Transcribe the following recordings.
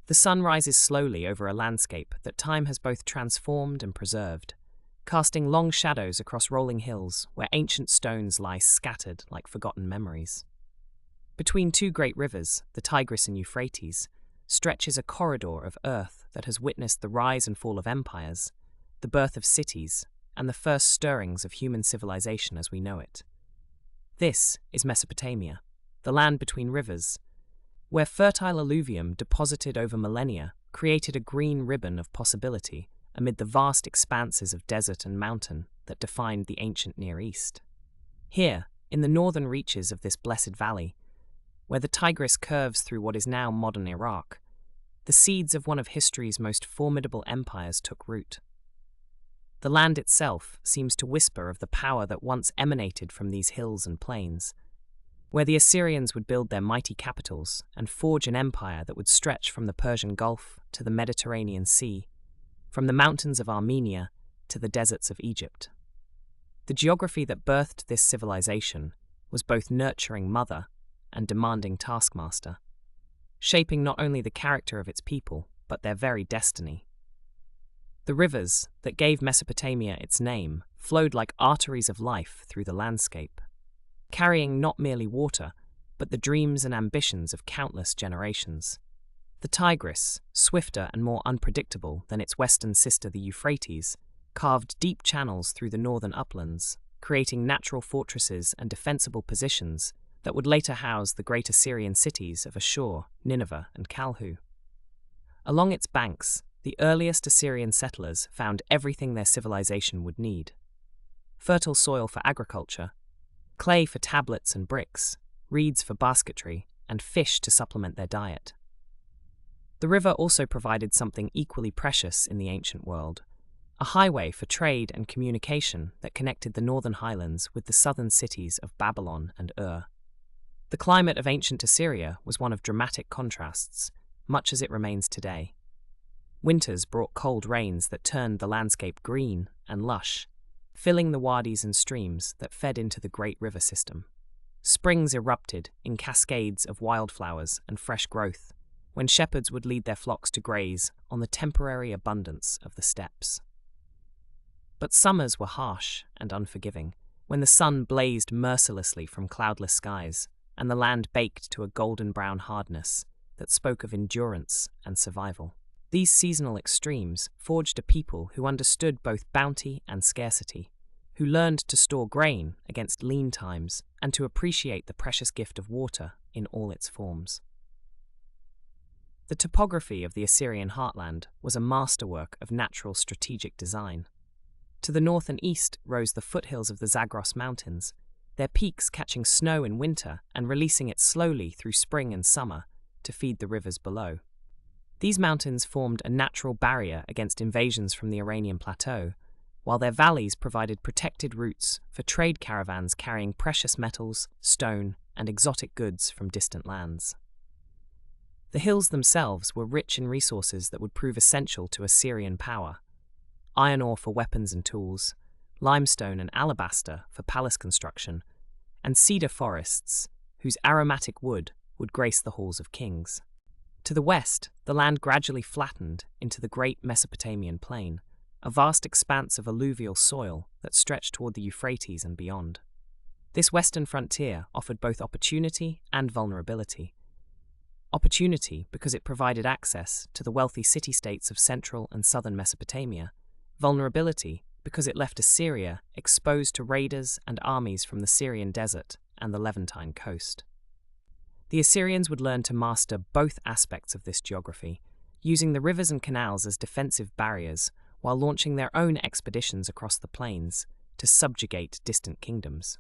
The sun rises slowly over a landscape that time has both transformed and preserved, casting long shadows across rolling hills where ancient stones lie scattered like forgotten memories. Between two great rivers, the Tigris and Euphrates, stretches a corridor of earth that has witnessed the rise and fall of empires, the birth of cities, and the first stirrings of human civilization as we know it. This is Mesopotamia, the land between rivers, where fertile alluvium deposited over millennia created a green ribbon of possibility amid the vast expanses of desert and mountain that defined the ancient Near East. Here, in the northern reaches of this blessed valley, where the Tigris curves through what is now modern Iraq, the seeds of one of history's most formidable empires took root. The land itself seems to whisper of the power that once emanated from these hills and plains, where the Assyrians would build their mighty capitals and forge an empire that would stretch from the Persian Gulf to the Mediterranean Sea, from the mountains of Armenia to the deserts of Egypt. The geography that birthed this civilization was both nurturing mother and demanding taskmaster, shaping not only the character of its people, but their very destiny. The rivers that gave Mesopotamia its name flowed like arteries of life through the landscape, carrying not merely water, but the dreams and ambitions of countless generations. The Tigris, swifter and more unpredictable than its western sister the Euphrates, carved deep channels through the northern uplands, creating natural fortresses and defensible positions that would later house the great Assyrian cities of Ashur, Nineveh, and Kalhu. Along its banks, the earliest Assyrian settlers found everything their civilization would need: fertile soil for agriculture, clay for tablets and bricks, reeds for basketry, and fish to supplement their diet. The river also provided something equally precious in the ancient world: a highway for trade and communication that connected the northern highlands with the southern cities of Babylon and Ur. The climate of ancient Assyria was one of dramatic contrasts, much as it remains today. Winters brought cold rains that turned the landscape green and lush, filling the wadis and streams that fed into the great river system. Springs erupted in cascades of wildflowers and fresh growth, when shepherds would lead their flocks to graze on the temporary abundance of the steppes. But summers were harsh and unforgiving, when the sun blazed mercilessly from cloudless skies, and the land baked to a golden-brown hardness that spoke of endurance and survival. These seasonal extremes forged a people who understood both bounty and scarcity, who learned to store grain against lean times and to appreciate the precious gift of water in all its forms. The topography of the Assyrian heartland was a masterwork of natural strategic design. To the north and east rose the foothills of the Zagros Mountains, their peaks catching snow in winter and releasing it slowly through spring and summer to feed the rivers below. These mountains formed a natural barrier against invasions from the Iranian plateau, while their valleys provided protected routes for trade caravans carrying precious metals, stone, and exotic goods from distant lands. The hills themselves were rich in resources that would prove essential to Assyrian power: iron ore for weapons and tools, limestone and alabaster for palace construction, and cedar forests, whose aromatic wood would grace the halls of kings. To the west, the land gradually flattened into the great Mesopotamian plain, a vast expanse of alluvial soil that stretched toward the Euphrates and beyond. This western frontier offered both opportunity and vulnerability. Opportunity because it provided access to the wealthy city-states of central and southern Mesopotamia, vulnerability because it left Assyria exposed to raiders and armies from the Syrian desert and the Levantine coast. The Assyrians would learn to master both aspects of this geography, using the rivers and canals as defensive barriers while launching their own expeditions across the plains to subjugate distant kingdoms.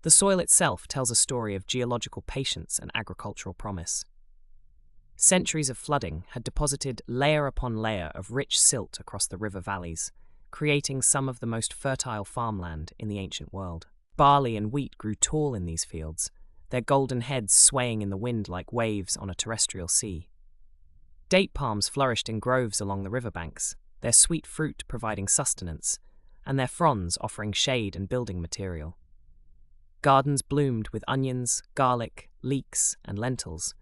The soil itself tells a story of geological patience and agricultural promise. Centuries of flooding had deposited layer upon layer of rich silt across the river valleys, creating some of the most fertile farmland in the ancient world. Barley and wheat grew tall in these fields, their golden heads swaying in the wind like waves on a terrestrial sea. Date palms flourished in groves along the riverbanks, their sweet fruit providing sustenance, and their fronds offering shade and building material. Gardens bloomed with onions, garlic, leeks, and lentils,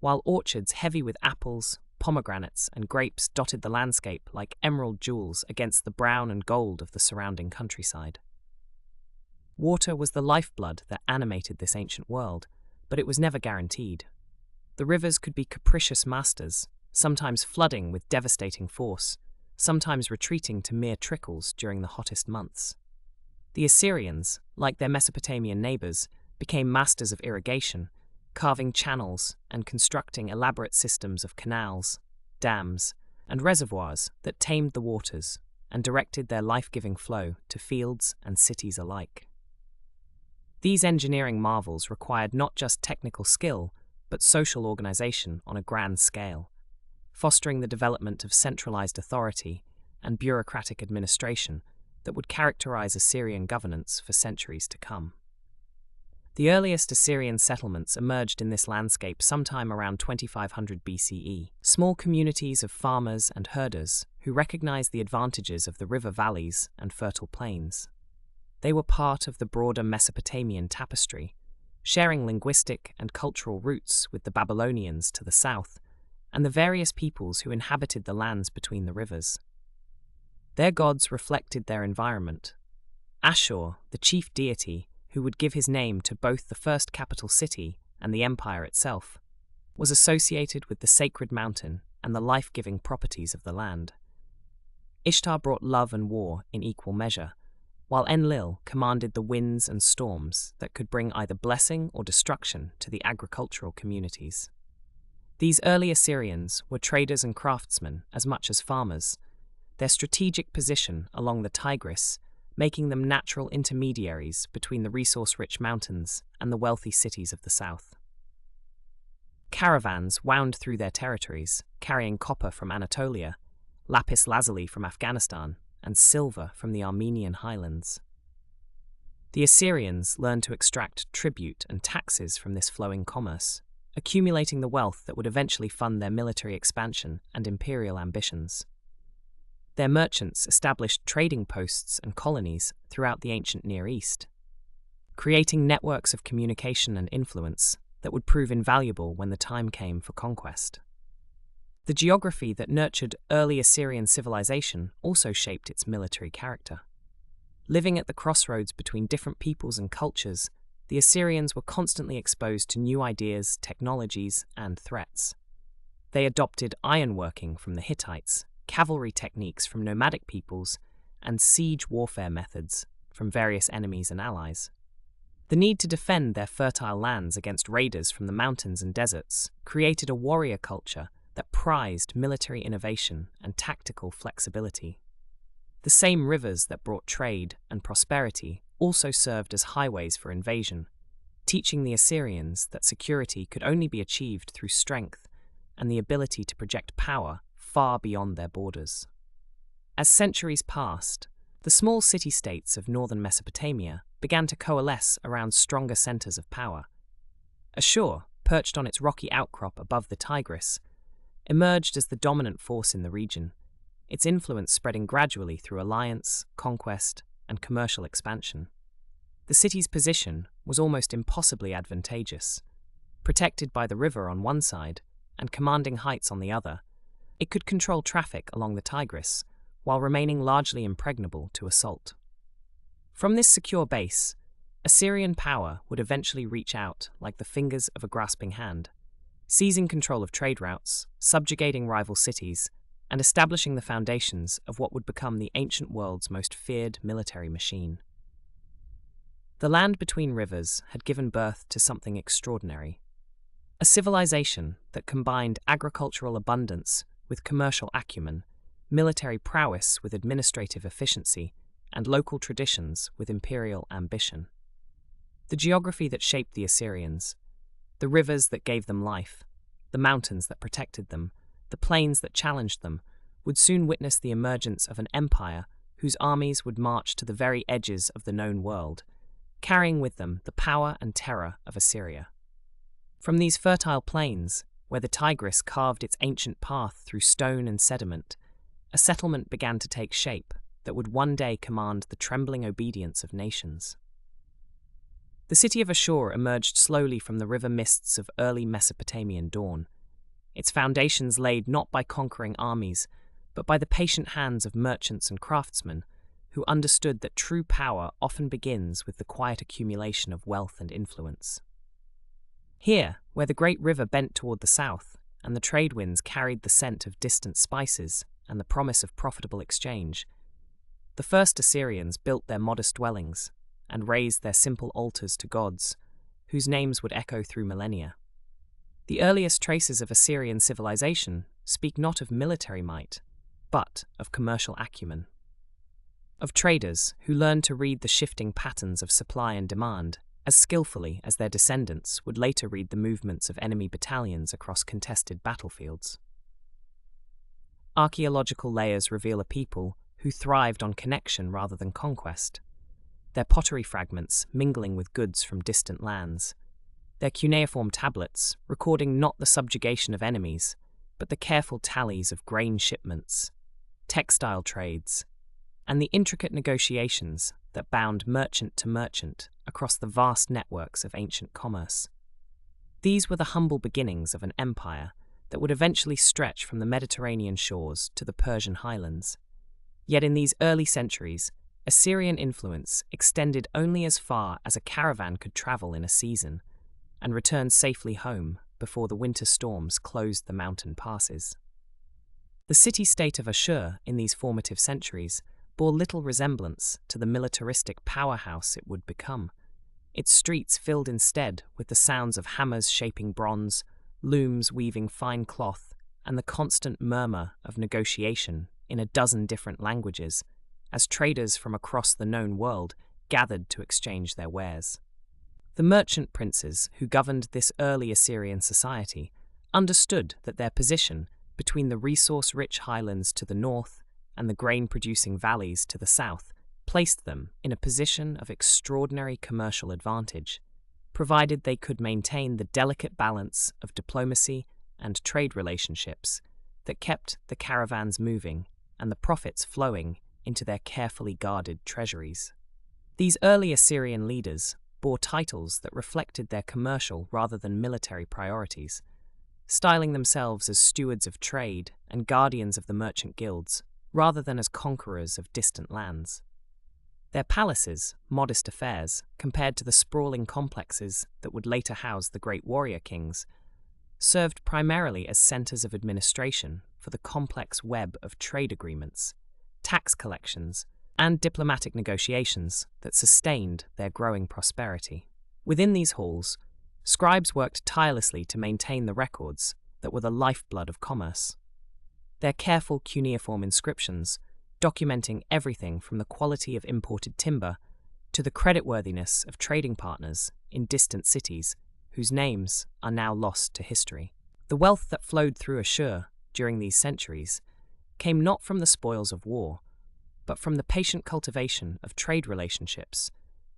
while orchards heavy with apples, pomegranates, and grapes dotted the landscape like emerald jewels against the brown and gold of the surrounding countryside. Water was the lifeblood that animated this ancient world, but it was never guaranteed. The rivers could be capricious masters, sometimes flooding with devastating force, sometimes retreating to mere trickles during the hottest months. The Assyrians, like their Mesopotamian neighbors, became masters of irrigation, carving channels and constructing elaborate systems of canals, dams, and reservoirs that tamed the waters and directed their life-giving flow to fields and cities alike. These engineering marvels required not just technical skill, but social organization on a grand scale, fostering the development of centralized authority and bureaucratic administration that would characterize Assyrian governance for centuries to come. The earliest Assyrian settlements emerged in this landscape sometime around 2500 BCE, small communities of farmers and herders who recognized the advantages of the river valleys and fertile plains. They were part of the broader Mesopotamian tapestry, sharing linguistic and cultural roots with the Babylonians to the south and the various peoples who inhabited the lands between the rivers. Their gods reflected their environment. Ashur, the chief deity, who would give his name to both the first capital city and the empire itself, was associated with the sacred mountain and the life-giving properties of the land. Ishtar brought love and war in equal measure, while Enlil commanded the winds and storms that could bring either blessing or destruction to the agricultural communities. These early Assyrians were traders and craftsmen as much as farmers, their strategic position along the Tigris making them natural intermediaries between the resource-rich mountains and the wealthy cities of the south. Caravans wound through their territories, carrying copper from Anatolia, lapis lazuli from Afghanistan, and silver from the Armenian highlands. The Assyrians learned to extract tribute and taxes from this flowing commerce, accumulating the wealth that would eventually fund their military expansion and imperial ambitions. Their merchants established trading posts and colonies throughout the ancient Near East, creating networks of communication and influence that would prove invaluable when the time came for conquest. The geography that nurtured early Assyrian civilization also shaped its military character. Living at the crossroads between different peoples and cultures, the Assyrians were constantly exposed to new ideas, technologies, and threats. They adopted ironworking from the Hittites, cavalry techniques from nomadic peoples, and siege warfare methods from various enemies and allies. The need to defend their fertile lands against raiders from the mountains and deserts created a warrior culture that prized military innovation and tactical flexibility. The same rivers that brought trade and prosperity also served as highways for invasion, teaching the Assyrians that security could only be achieved through strength and the ability to project power far beyond their borders. As centuries passed, the small city-states of northern Mesopotamia began to coalesce around stronger centers of power. Ashur, perched on its rocky outcrop above the Tigris, emerged as the dominant force in the region, its influence spreading gradually through alliance, conquest, and commercial expansion. The city's position was almost impossibly advantageous. Protected by the river on one side and commanding heights on the other, it could control traffic along the Tigris while remaining largely impregnable to assault. From this secure base, Assyrian power would eventually reach out like the fingers of a grasping hand, seizing control of trade routes, subjugating rival cities, and establishing the foundations of what would become the ancient world's most feared military machine. The land between rivers had given birth to something extraordinary, a civilization that combined agricultural abundance with commercial acumen, military prowess with administrative efficiency, and local traditions with imperial ambition. The geography that shaped the Assyrians, the rivers that gave them life, the mountains that protected them, the plains that challenged them, would soon witness the emergence of an empire whose armies would march to the very edges of the known world, carrying with them the power and terror of Assyria. From these fertile plains, where the Tigris carved its ancient path through stone and sediment, a settlement began to take shape that would one day command the trembling obedience of nations. The city of Ashur emerged slowly from the river mists of early Mesopotamian dawn, its foundations laid not by conquering armies, but by the patient hands of merchants and craftsmen who understood that true power often begins with the quiet accumulation of wealth and influence. Here, where the great river bent toward the south, and the trade winds carried the scent of distant spices and the promise of profitable exchange, the first Assyrians built their modest dwellings and raised their simple altars to gods, whose names would echo through millennia. The earliest traces of Assyrian civilization speak not of military might, but of commercial acumen. Of traders who learned to read the shifting patterns of supply and demand as skillfully as their descendants would later read the movements of enemy battalions across contested battlefields. Archaeological layers reveal a people who thrived on connection rather than conquest, their pottery fragments mingling with goods from distant lands, their cuneiform tablets recording not the subjugation of enemies, but the careful tallies of grain shipments, textile trades, and the intricate negotiations that bound merchant to merchant across the vast networks of ancient commerce. These were the humble beginnings of an empire that would eventually stretch from the Mediterranean shores to the Persian highlands. Yet in these early centuries, Assyrian influence extended only as far as a caravan could travel in a season, and return safely home before the winter storms closed the mountain passes. The city-state of Ashur in these formative centuries bore little resemblance to the militaristic powerhouse it would become, its streets filled instead with the sounds of hammers shaping bronze, looms weaving fine cloth, and the constant murmur of negotiation in a dozen different languages, as traders from across the known world gathered to exchange their wares. The merchant princes who governed this early Assyrian society understood that their position between the resource-rich highlands to the north and the grain-producing valleys to the south placed them in a position of extraordinary commercial advantage, provided they could maintain the delicate balance of diplomacy and trade relationships that kept the caravans moving and the profits flowing into their carefully guarded treasuries. These early Assyrian leaders bore titles that reflected their commercial rather than military priorities, styling themselves as stewards of trade and guardians of the merchant guilds, rather than as conquerors of distant lands. Their palaces, modest affairs, compared to the sprawling complexes that would later house the great warrior kings, served primarily as centers of administration for the complex web of trade agreements, tax collections, and diplomatic negotiations that sustained their growing prosperity. Within these halls, scribes worked tirelessly to maintain the records that were the lifeblood of commerce. Their careful cuneiform inscriptions, documenting everything from the quality of imported timber to the creditworthiness of trading partners in distant cities whose names are now lost to history. The wealth that flowed through Ashur during these centuries came not from the spoils of war, but from the patient cultivation of trade relationships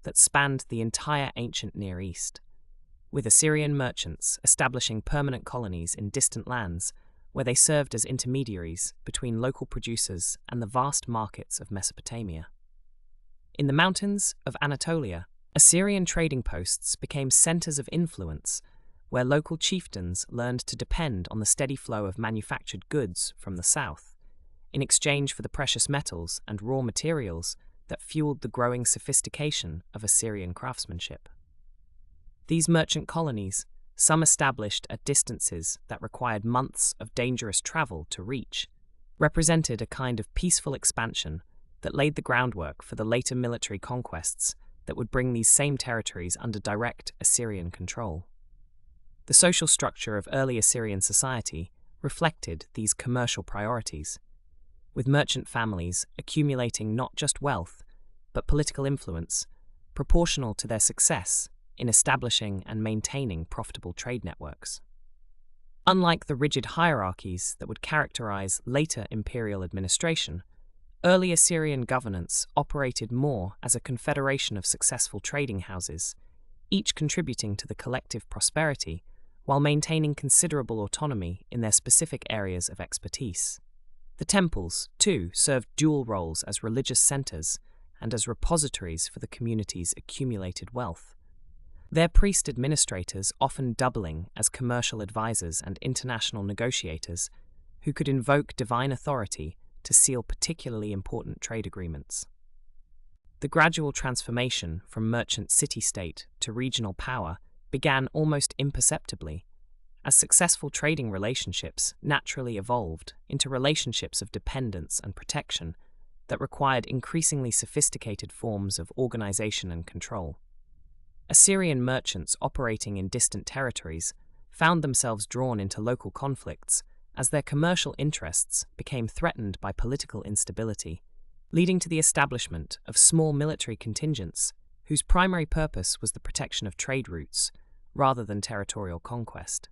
that spanned the entire ancient Near East, with Assyrian merchants establishing permanent colonies in distant lands where they served as intermediaries between local producers and the vast markets of Mesopotamia. In the mountains of Anatolia, Assyrian trading posts became centers of influence where local chieftains learned to depend on the steady flow of manufactured goods from the south, in exchange for the precious metals and raw materials that fueled the growing sophistication of Assyrian craftsmanship. These merchant colonies, some established at distances that required months of dangerous travel to reach, represented a kind of peaceful expansion that laid the groundwork for the later military conquests that would bring these same territories under direct Assyrian control. The social structure of early Assyrian society reflected these commercial priorities, with merchant families accumulating not just wealth, but political influence, proportional to their success in establishing and maintaining profitable trade networks. Unlike the rigid hierarchies that would characterize later imperial administration, early Assyrian governance operated more as a confederation of successful trading houses, each contributing to the collective prosperity while maintaining considerable autonomy in their specific areas of expertise. The temples, too, served dual roles as religious centers and as repositories for the community's accumulated wealth. their priest administrators often doubling as commercial advisors and international negotiators who could invoke divine authority to seal particularly important trade agreements. The gradual transformation from merchant city-state to regional power began almost imperceptibly, as successful trading relationships naturally evolved into relationships of dependence and protection that required increasingly sophisticated forms of organization and control. Assyrian merchants operating in distant territories found themselves drawn into local conflicts as their commercial interests became threatened by political instability, leading to the establishment of small military contingents whose primary purpose was the protection of trade routes rather than territorial conquest.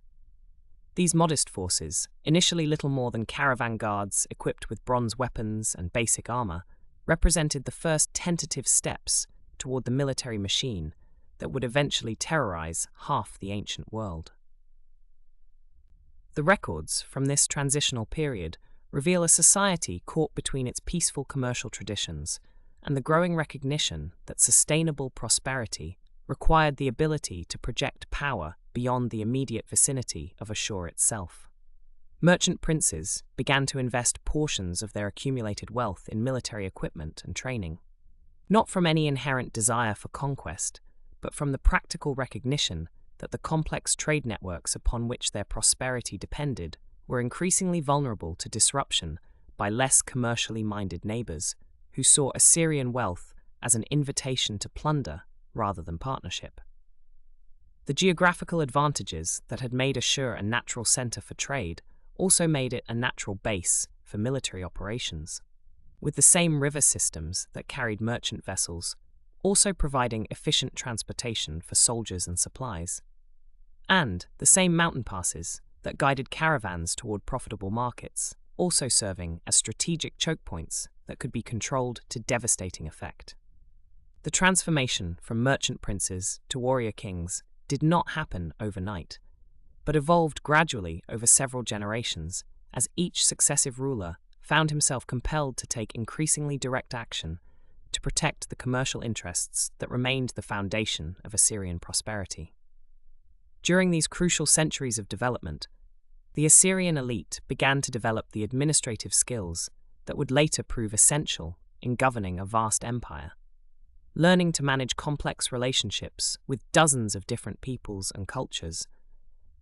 These modest forces, initially little more than caravan guards equipped with bronze weapons and basic armor, represented the first tentative steps toward the military machine that would eventually terrorize half the ancient world. The records from this transitional period reveal a society caught between its peaceful commercial traditions and the growing recognition that sustainable prosperity required the ability to project power beyond the immediate vicinity of Ashur itself. Merchant princes began to invest portions of their accumulated wealth in military equipment and training, not from any inherent desire for conquest, but from the practical recognition that the complex trade networks upon which their prosperity depended were increasingly vulnerable to disruption by less commercially minded neighbors who saw Assyrian wealth as an invitation to plunder rather than partnership. The geographical advantages that had made Ashur a natural center for trade also made it a natural base for military operations, with the same river systems that carried merchant vessels also providing efficient transportation for soldiers and supplies, and the same mountain passes that guided caravans toward profitable markets, also serving as strategic choke points that could be controlled to devastating effect. The transformation from merchant princes to warrior kings did not happen overnight, but evolved gradually over several generations as each successive ruler found himself compelled to take increasingly direct action to protect the commercial interests that remained the foundation of Assyrian prosperity. During these crucial centuries of development, the Assyrian elite began to develop the administrative skills that would later prove essential in governing a vast empire. Learning to manage complex relationships with dozens of different peoples and cultures,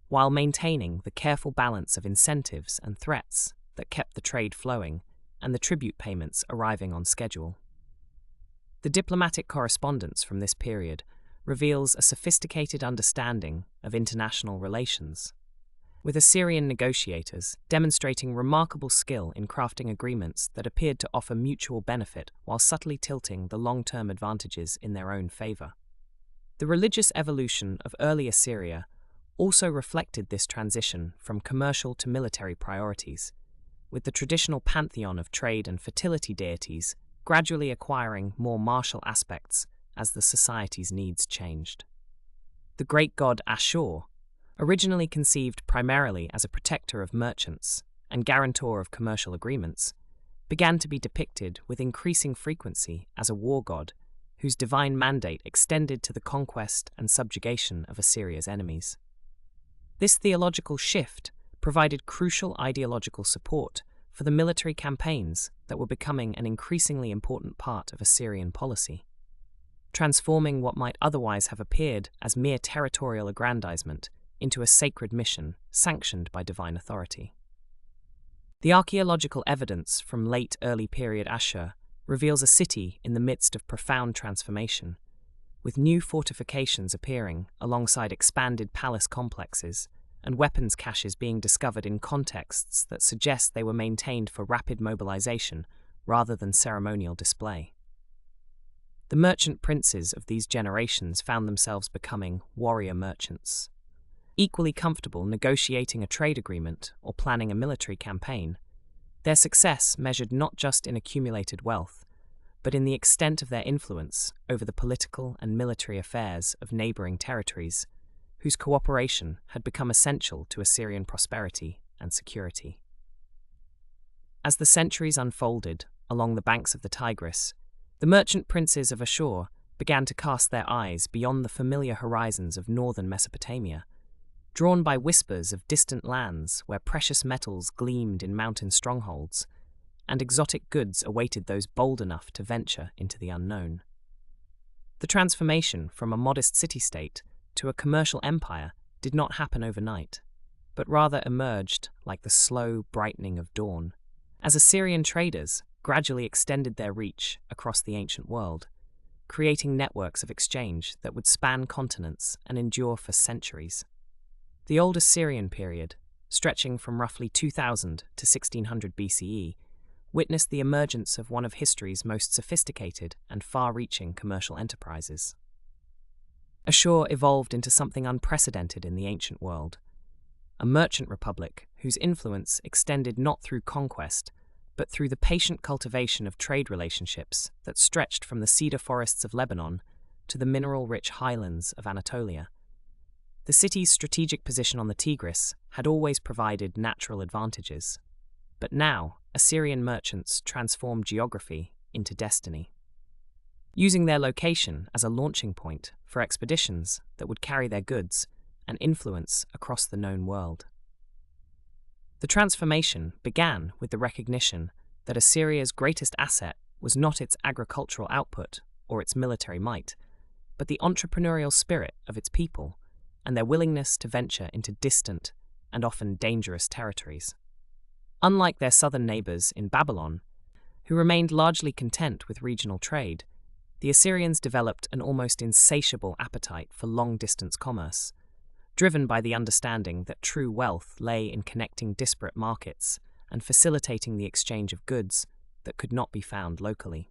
while maintaining the careful balance of incentives and threats that kept the trade flowing and the tribute payments arriving on schedule. The diplomatic correspondence from this period reveals a sophisticated understanding of international relations, with Assyrian negotiators demonstrating remarkable skill in crafting agreements that appeared to offer mutual benefit while subtly tilting the long-term advantages in their own favor. The religious evolution of early Assyria also reflected this transition from commercial to military priorities, with the traditional pantheon of trade and fertility deities gradually acquiring more martial aspects as the society's needs changed. The great god Ashur, originally conceived primarily as a protector of merchants and guarantor of commercial agreements, began to be depicted with increasing frequency as a war god whose divine mandate extended to the conquest and subjugation of Assyria's enemies. This theological shift provided crucial ideological support for the military campaigns that were becoming an increasingly important part of Assyrian policy, transforming what might otherwise have appeared as mere territorial aggrandizement into a sacred mission sanctioned by divine authority. The archaeological evidence from late early period Ashur reveals a city in the midst of profound transformation, with new fortifications appearing alongside expanded palace complexes and weapons caches being discovered in contexts that suggest they were maintained for rapid mobilization rather than ceremonial display. The merchant princes of these generations found themselves becoming warrior merchants, equally comfortable negotiating a trade agreement or planning a military campaign. Their success measured not just in accumulated wealth, but in the extent of their influence over the political and military affairs of neighboring territories, whose cooperation had become essential to Assyrian prosperity and security. As the centuries unfolded along the banks of the Tigris, the merchant princes of Ashur began to cast their eyes beyond the familiar horizons of northern Mesopotamia, drawn by whispers of distant lands where precious metals gleamed in mountain strongholds, and exotic goods awaited those bold enough to venture into the unknown. The transformation from a modest city-state to a commercial empire did not happen overnight, but rather emerged like the slow brightening of dawn, as Assyrian traders gradually extended their reach across the ancient world, creating networks of exchange that would span continents and endure for centuries. The old Assyrian period, stretching from roughly 2000 to 1600 BCE, witnessed the emergence of one of history's most sophisticated and far-reaching commercial enterprises. Ashur evolved into something unprecedented in the ancient world, a merchant republic whose influence extended not through conquest, but through the patient cultivation of trade relationships that stretched from the cedar forests of Lebanon to the mineral-rich highlands of Anatolia. The city's strategic position on the Tigris had always provided natural advantages, but now Assyrian merchants transformed geography into destiny, using their location as a launching point for expeditions that would carry their goods and influence across the known world. The transformation began with the recognition that Assyria's greatest asset was not its agricultural output or its military might, but the entrepreneurial spirit of its people and their willingness to venture into distant and often dangerous territories. Unlike their southern neighbors in Babylon, who remained largely content with regional trade, the Assyrians developed an almost insatiable appetite for long-distance commerce, driven by the understanding that true wealth lay in connecting disparate markets and facilitating the exchange of goods that could not be found locally.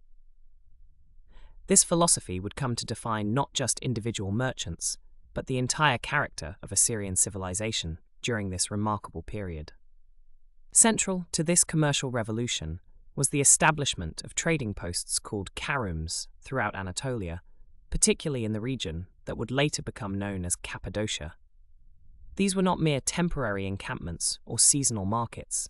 This philosophy would come to define not just individual merchants, but the entire character of Assyrian civilization during this remarkable period. Central to this commercial revolution was the establishment of trading posts called karums throughout Anatolia, particularly in the region that would later become known as Cappadocia. These were not mere temporary encampments or seasonal markets,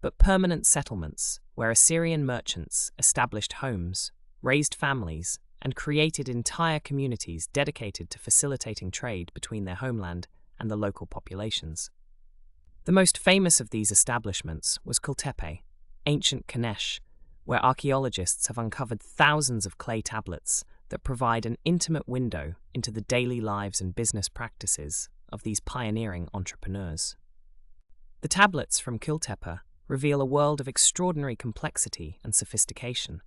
but permanent settlements where Assyrian merchants established homes, raised families, and created entire communities dedicated to facilitating trade between their homeland and the local populations. The most famous of these establishments was Kultepe, ancient Kanesh, where archaeologists have uncovered thousands of clay tablets that provide an intimate window into the daily lives and business practices of these pioneering entrepreneurs. The tablets from Kultepe reveal a world of extraordinary complexity and sophistication,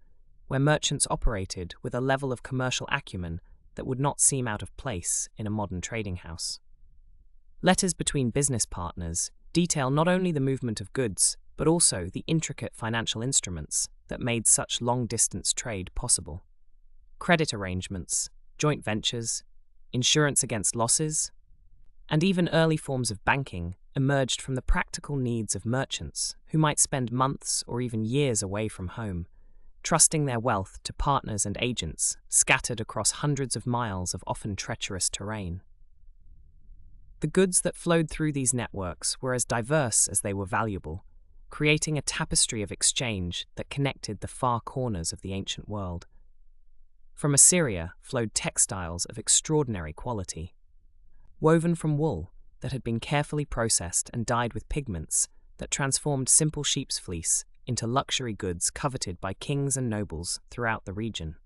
where merchants operated with a level of commercial acumen that would not seem out of place in a modern trading house. Letters between business partners detail not only the movement of goods, but also the intricate financial instruments that made such long-distance trade possible. Credit arrangements, joint ventures, insurance against losses, and even early forms of banking emerged from the practical needs of merchants who might spend months or even years away from home, trusting their wealth to partners and agents scattered across hundreds of miles of often treacherous terrain. The goods that flowed through these networks were as diverse as they were valuable, creating a tapestry of exchange that connected the far corners of the ancient world. From Assyria flowed textiles of extraordinary quality, woven from wool that had been carefully processed and dyed with pigments that transformed simple sheep's fleece into luxury goods coveted by kings and nobles throughout the region.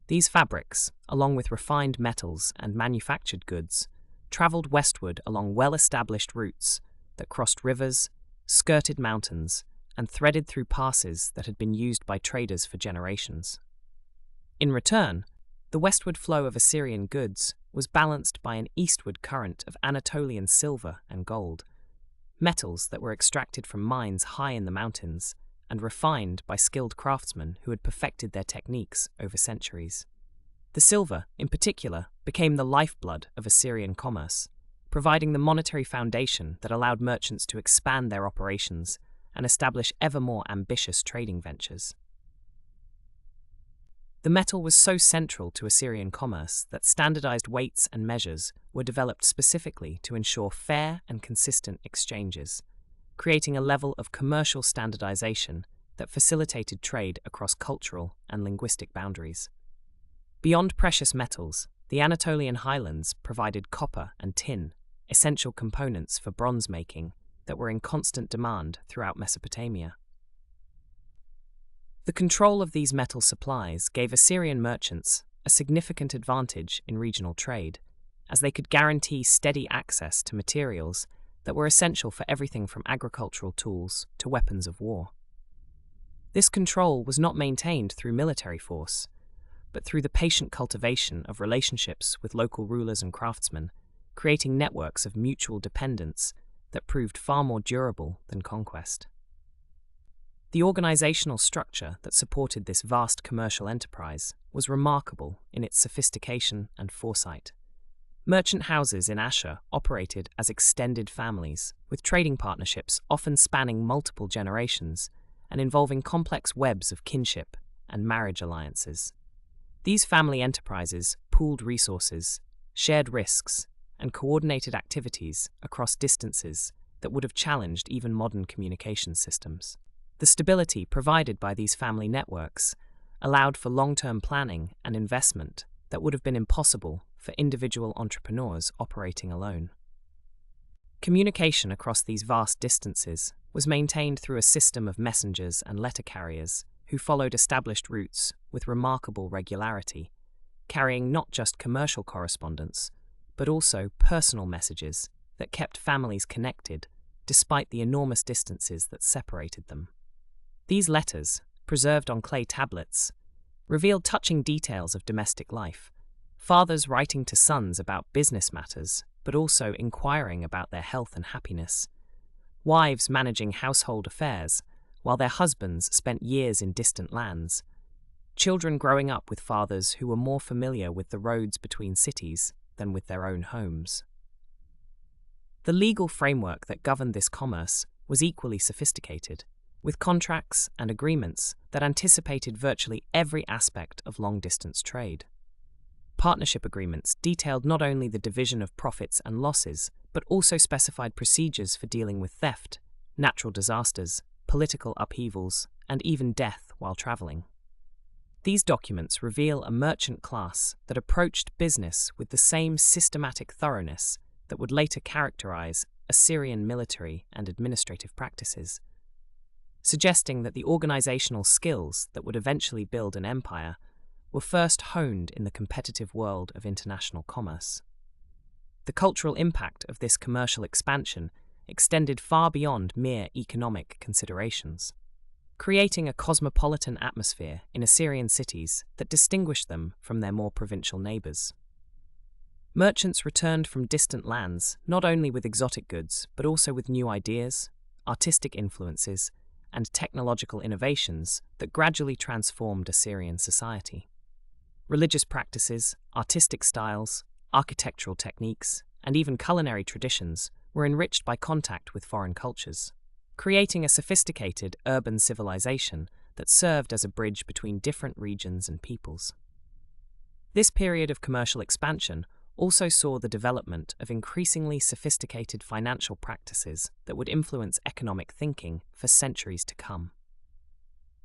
These fabrics, along with refined metals and manufactured goods, traveled westward along well-established routes that crossed rivers, skirted mountains, and threaded through passes that had been used by traders for generations. In return, the westward flow of Assyrian goods was balanced by an eastward current of Anatolian silver and gold, metals that were extracted from mines high in the mountains and refined by skilled craftsmen who had perfected their techniques over centuries. The silver, in particular, became the lifeblood of Assyrian commerce, providing the monetary foundation that allowed merchants to expand their operations and establish ever more ambitious trading ventures. The metal was so central to Assyrian commerce that standardized weights and measures were developed specifically to ensure fair and consistent exchanges, creating a level of commercial standardization that facilitated trade across cultural and linguistic boundaries. Beyond precious metals, the Anatolian highlands provided copper and tin, essential components for bronze making that were in constant demand throughout Mesopotamia. The control of these metal supplies gave Assyrian merchants a significant advantage in regional trade, as they could guarantee steady access to materials that were essential for everything from agricultural tools to weapons of war. This control was not maintained through military force, but through the patient cultivation of relationships with local rulers and craftsmen, creating networks of mutual dependence that proved far more durable than conquest. The organizational structure that supported this vast commercial enterprise was remarkable in its sophistication and foresight. Merchant houses in Ashur operated as extended families, with trading partnerships often spanning multiple generations and involving complex webs of kinship and marriage alliances. These family enterprises pooled resources, shared risks, and coordinated activities across distances that would have challenged even modern communication systems. The stability provided by these family networks allowed for long-term planning and investment that would have been impossible for individual entrepreneurs operating alone. Communication across these vast distances was maintained through a system of messengers and letter carriers who followed established routes with remarkable regularity, carrying not just commercial correspondence, but also personal messages that kept families connected despite the enormous distances that separated them. These letters, preserved on clay tablets, revealed touching details of domestic life, fathers writing to sons about business matters, but also inquiring about their health and happiness, wives managing household affairs, while their husbands spent years in distant lands, children growing up with fathers who were more familiar with the roads between cities than with their own homes. The legal framework that governed this commerce was equally sophisticated, with contracts and agreements that anticipated virtually every aspect of long-distance trade. Partnership agreements detailed not only the division of profits and losses, but also specified procedures for dealing with theft, natural disasters, political upheavals, and even death while traveling. These documents reveal a merchant class that approached business with the same systematic thoroughness that would later characterize Assyrian military and administrative practices, suggesting that the organizational skills that would eventually build an empire were first honed in the competitive world of international commerce. The cultural impact of this commercial expansion extended far beyond mere economic considerations, creating a cosmopolitan atmosphere in Assyrian cities that distinguished them from their more provincial neighbors. Merchants returned from distant lands not only with exotic goods, but also with new ideas, artistic influences, and technological innovations that gradually transformed Assyrian society. Religious practices, artistic styles, architectural techniques, and even culinary traditions were enriched by contact with foreign cultures, creating a sophisticated urban civilization that served as a bridge between different regions and peoples. This period of commercial expansion also saw the development of increasingly sophisticated financial practices that would influence economic thinking for centuries to come.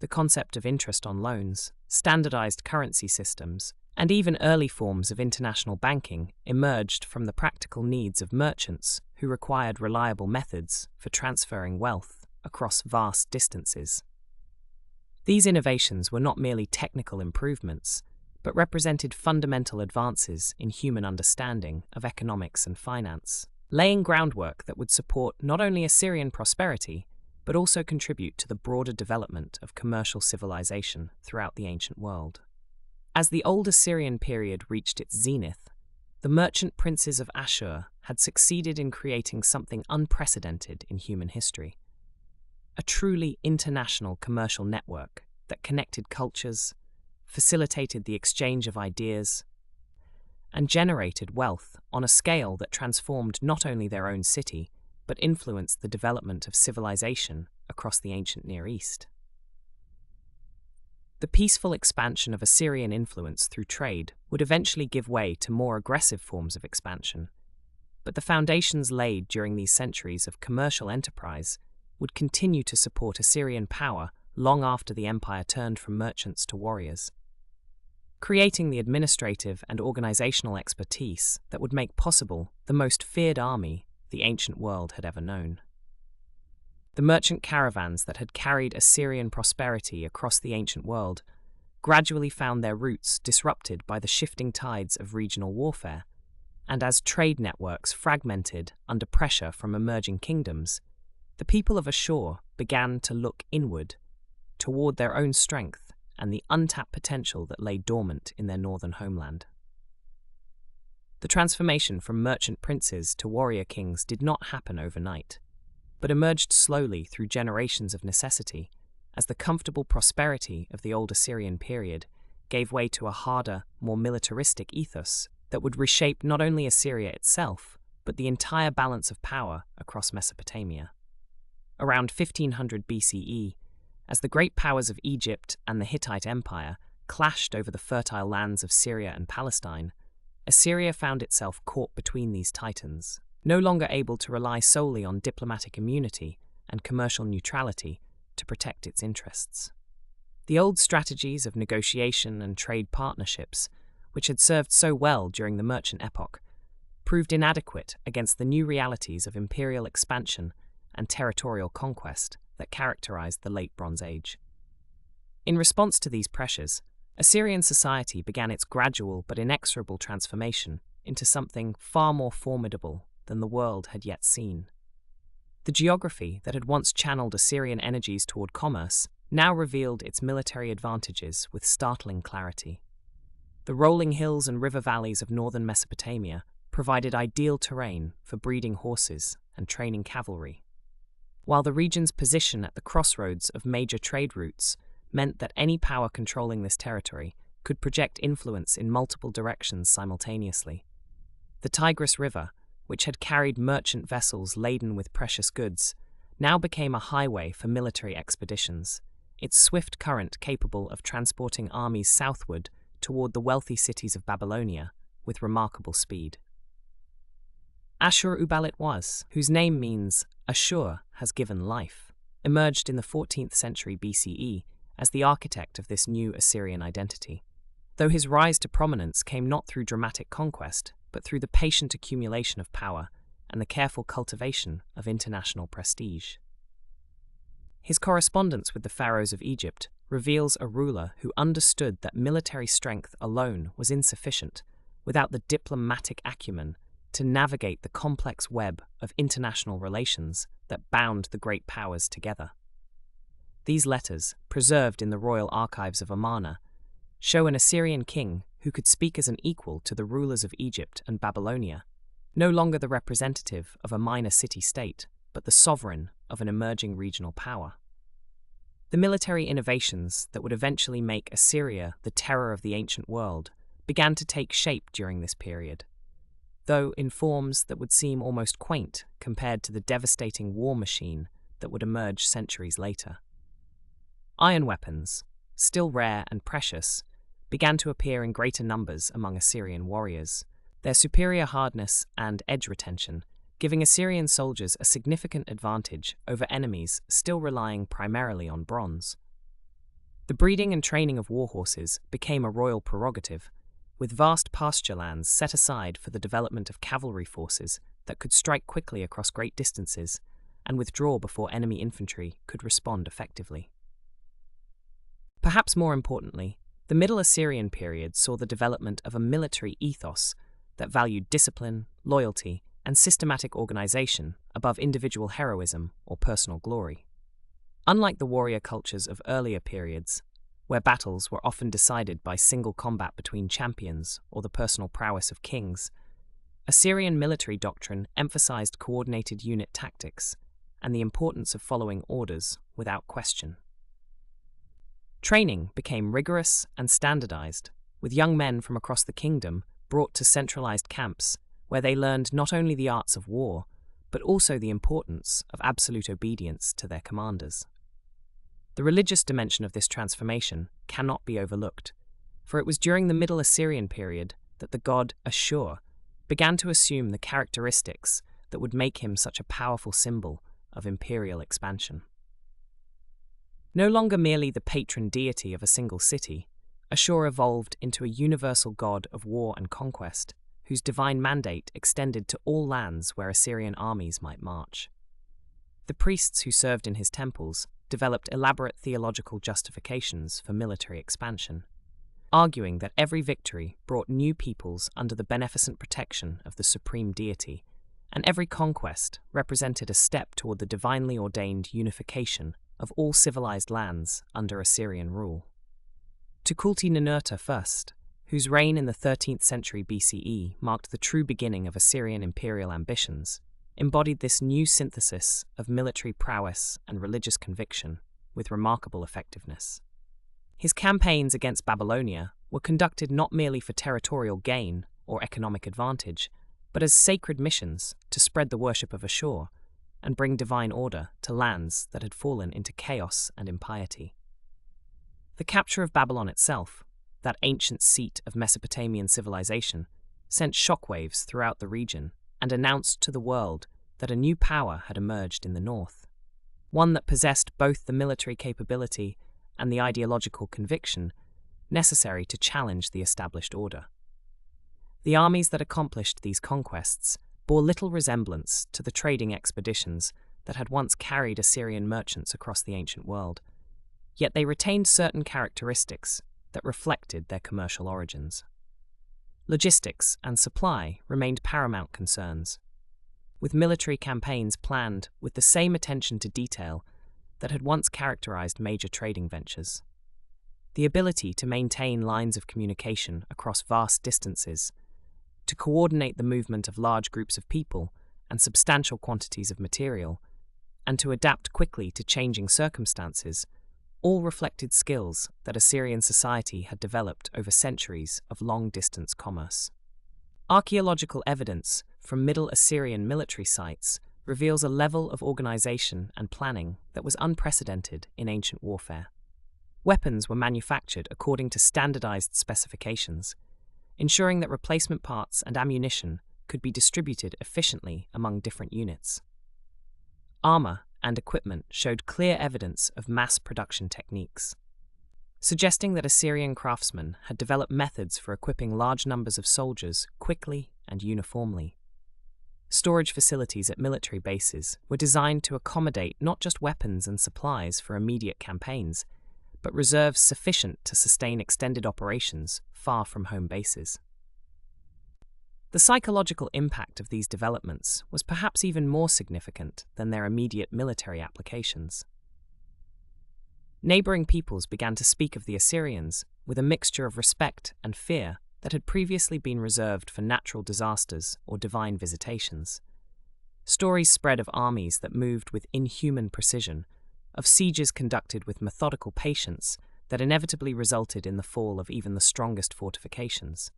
The concept of interest on loans, standardized currency systems, and even early forms of international banking emerged from the practical needs of merchants who required reliable methods for transferring wealth across vast distances. These innovations were not merely technical improvements, but represented fundamental advances in human understanding of economics and finance, laying groundwork that would support not only Assyrian prosperity, but also contribute to the broader development of commercial civilization throughout the ancient world. As the Old Assyrian period reached its zenith, the merchant princes of Ashur had succeeded in creating something unprecedented in human history: a truly international commercial network that connected cultures, facilitated the exchange of ideas, and generated wealth on a scale that transformed not only their own city, but influenced the development of civilization across the ancient Near East. The peaceful expansion of Assyrian influence through trade would eventually give way to more aggressive forms of expansion, but the foundations laid during these centuries of commercial enterprise would continue to support Assyrian power long after the empire turned from merchants to warriors. creating the administrative and organizational expertise that would make possible the most feared army the ancient world had ever known. The merchant caravans that had carried Assyrian prosperity across the ancient world gradually found their routes disrupted by the shifting tides of regional warfare, and as trade networks fragmented under pressure from emerging kingdoms, the people of Ashur began to look inward, toward their own strength and the untapped potential that lay dormant in their northern homeland. The transformation from merchant princes to warrior kings did not happen overnight, but emerged slowly through generations of necessity, as the comfortable prosperity of the old Assyrian period gave way to a harder, more militaristic ethos that would reshape not only Assyria itself, but the entire balance of power across Mesopotamia. Around 1500 BCE, as the great powers of Egypt and the Hittite Empire clashed over the fertile lands of Syria and Palestine, Assyria found itself caught between these titans, no longer able to rely solely on diplomatic immunity and commercial neutrality to protect its interests. The old strategies of negotiation and trade partnerships, which had served so well during the merchant epoch, proved inadequate against the new realities of imperial expansion and territorial conquest that characterized the Late Bronze Age. In response to these pressures, Assyrian society began its gradual but inexorable transformation into something far more formidable than the world had yet seen. The geography that had once channeled Assyrian energies toward commerce now revealed its military advantages with startling clarity. The rolling hills and river valleys of northern Mesopotamia provided ideal terrain for breeding horses and training cavalry, while the region's position at the crossroads of major trade routes meant that any power controlling this territory could project influence in multiple directions simultaneously. The Tigris River, which had carried merchant vessels laden with precious goods, now became a highway for military expeditions, its swift current capable of transporting armies southward toward the wealthy cities of Babylonia with remarkable speed. Ashur-ubal it was, whose name means Ashur has given life, emerged in the 14th century BCE as the architect of this new Assyrian identity, though his rise to prominence came not through dramatic conquest, but through the patient accumulation of power and the careful cultivation of international prestige. His correspondence with the pharaohs of Egypt reveals a ruler who understood that military strength alone was insufficient without the diplomatic acumen to navigate the complex web of international relations that bound the great powers together. These letters, preserved in the royal archives of Amarna, show an Assyrian king who could speak as an equal to the rulers of Egypt and Babylonia, no longer the representative of a minor city-state, but the sovereign of an emerging regional power. The military innovations that would eventually make Assyria the terror of the ancient world began to take shape during this period, though in forms that would seem almost quaint compared to the devastating war machine that would emerge centuries later. Iron weapons, still rare and precious, began to appear in greater numbers among Assyrian warriors, their superior hardness and edge retention giving Assyrian soldiers a significant advantage over enemies still relying primarily on bronze. The breeding and training of war horses became a royal prerogative, with vast pasture lands set aside for the development of cavalry forces that could strike quickly across great distances and withdraw before enemy infantry could respond effectively. Perhaps more importantly, the Middle Assyrian period saw the development of a military ethos that valued discipline, loyalty, and systematic organization above individual heroism or personal glory. Unlike the warrior cultures of earlier periods, where battles were often decided by single combat between champions or the personal prowess of kings, Assyrian military doctrine emphasized coordinated unit tactics and the importance of following orders without question. Training became rigorous and standardized, with young men from across the kingdom brought to centralized camps where they learned not only the arts of war, but also the importance of absolute obedience to their commanders. The religious dimension of this transformation cannot be overlooked, for it was during the Middle Assyrian period that the god Ashur began to assume the characteristics that would make him such a powerful symbol of imperial expansion. No longer merely the patron deity of a single city, Ashur evolved into a universal god of war and conquest, whose divine mandate extended to all lands where Assyrian armies might march. The priests who served in his temples developed elaborate theological justifications for military expansion, arguing that every victory brought new peoples under the beneficent protection of the supreme deity, and every conquest represented a step toward the divinely ordained unification of all civilized lands under Assyrian rule. Tukulti-Ninurta I, whose reign in the 13th century BCE marked the true beginning of Assyrian imperial ambitions, embodied this new synthesis of military prowess and religious conviction with remarkable effectiveness. His campaigns against Babylonia were conducted not merely for territorial gain or economic advantage, but as sacred missions to spread the worship of Ashur and bring divine order to lands that had fallen into chaos and impiety. The capture of Babylon itself, that ancient seat of Mesopotamian civilization, sent shockwaves throughout the region and announced to the world that a new power had emerged in the north, one that possessed both the military capability and the ideological conviction necessary to challenge the established order. The armies that accomplished these conquests bore little resemblance to the trading expeditions that had once carried Assyrian merchants across the ancient world, yet they retained certain characteristics that reflected their commercial origins. Logistics and supply remained paramount concerns, with military campaigns planned with the same attention to detail that had once characterized major trading ventures. The ability to maintain lines of communication across vast distances, to coordinate the movement of large groups of people and substantial quantities of material, and to adapt quickly to changing circumstances, all reflected skills that Assyrian society had developed over centuries of long-distance commerce. Archaeological evidence from Middle Assyrian military sites reveals a level of organization and planning that was unprecedented in ancient warfare. Weapons were manufactured according to standardized specifications, ensuring that replacement parts and ammunition could be distributed efficiently among different units. Armor and equipment showed clear evidence of mass production techniques, suggesting that Assyrian craftsmen had developed methods for equipping large numbers of soldiers quickly and uniformly. Storage facilities at military bases were designed to accommodate not just weapons and supplies for immediate campaigns, but reserves sufficient to sustain extended operations far from home bases. The psychological impact of these developments was perhaps even more significant than their immediate military applications. Neighboring peoples began to speak of the Assyrians with a mixture of respect and fear that had previously been reserved for natural disasters or divine visitations. Stories spread of armies that moved with inhuman precision, of sieges conducted with methodical patience that inevitably resulted in the fall of even the strongest fortifications,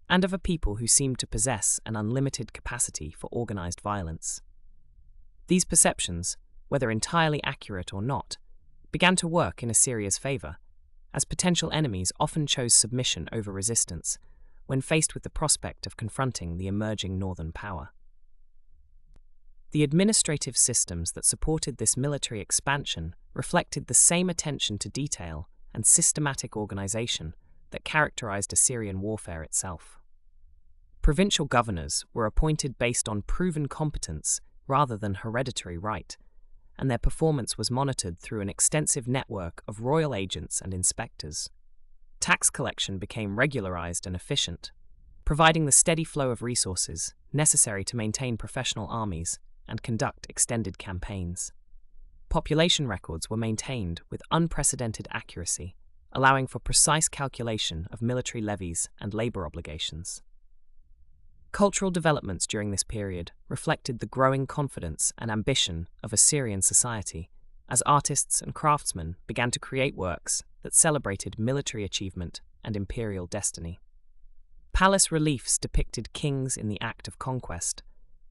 and of a people who seemed to possess an unlimited capacity for organized violence. These perceptions, whether entirely accurate or not, began to work in Assyria's favor, as potential enemies often chose submission over resistance when faced with the prospect of confronting the emerging northern power. The administrative systems that supported this military expansion reflected the same attention to detail and systematic organization that characterized Assyrian warfare itself. Provincial governors were appointed based on proven competence rather than hereditary right, and their performance was monitored through an extensive network of royal agents and inspectors. Tax collection became regularized and efficient, providing the steady flow of resources necessary to maintain professional armies and conduct extended campaigns. Population records were maintained with unprecedented accuracy, allowing for precise calculation of military levies and labor obligations. Cultural developments during this period reflected the growing confidence and ambition of Assyrian society, as artists and craftsmen began to create works that celebrated military achievement and imperial destiny. Palace reliefs depicted kings in the act of conquest,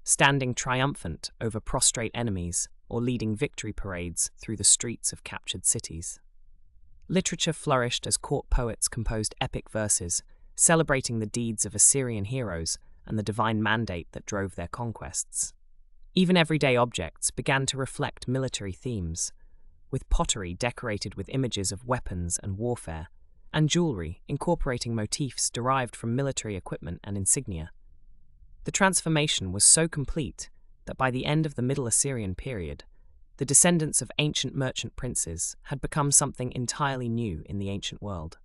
standing triumphant over prostrate enemies or leading victory parades through the streets of captured cities. Literature flourished as court poets composed epic verses, celebrating the deeds of Assyrian heroes and the divine mandate that drove their conquests. Even everyday objects began to reflect military themes, with pottery decorated with images of weapons and warfare, and jewelry incorporating motifs derived from military equipment and insignia. The transformation was so complete that by the end of the Middle Assyrian period, the descendants of ancient merchant princes had become something entirely new in the ancient world.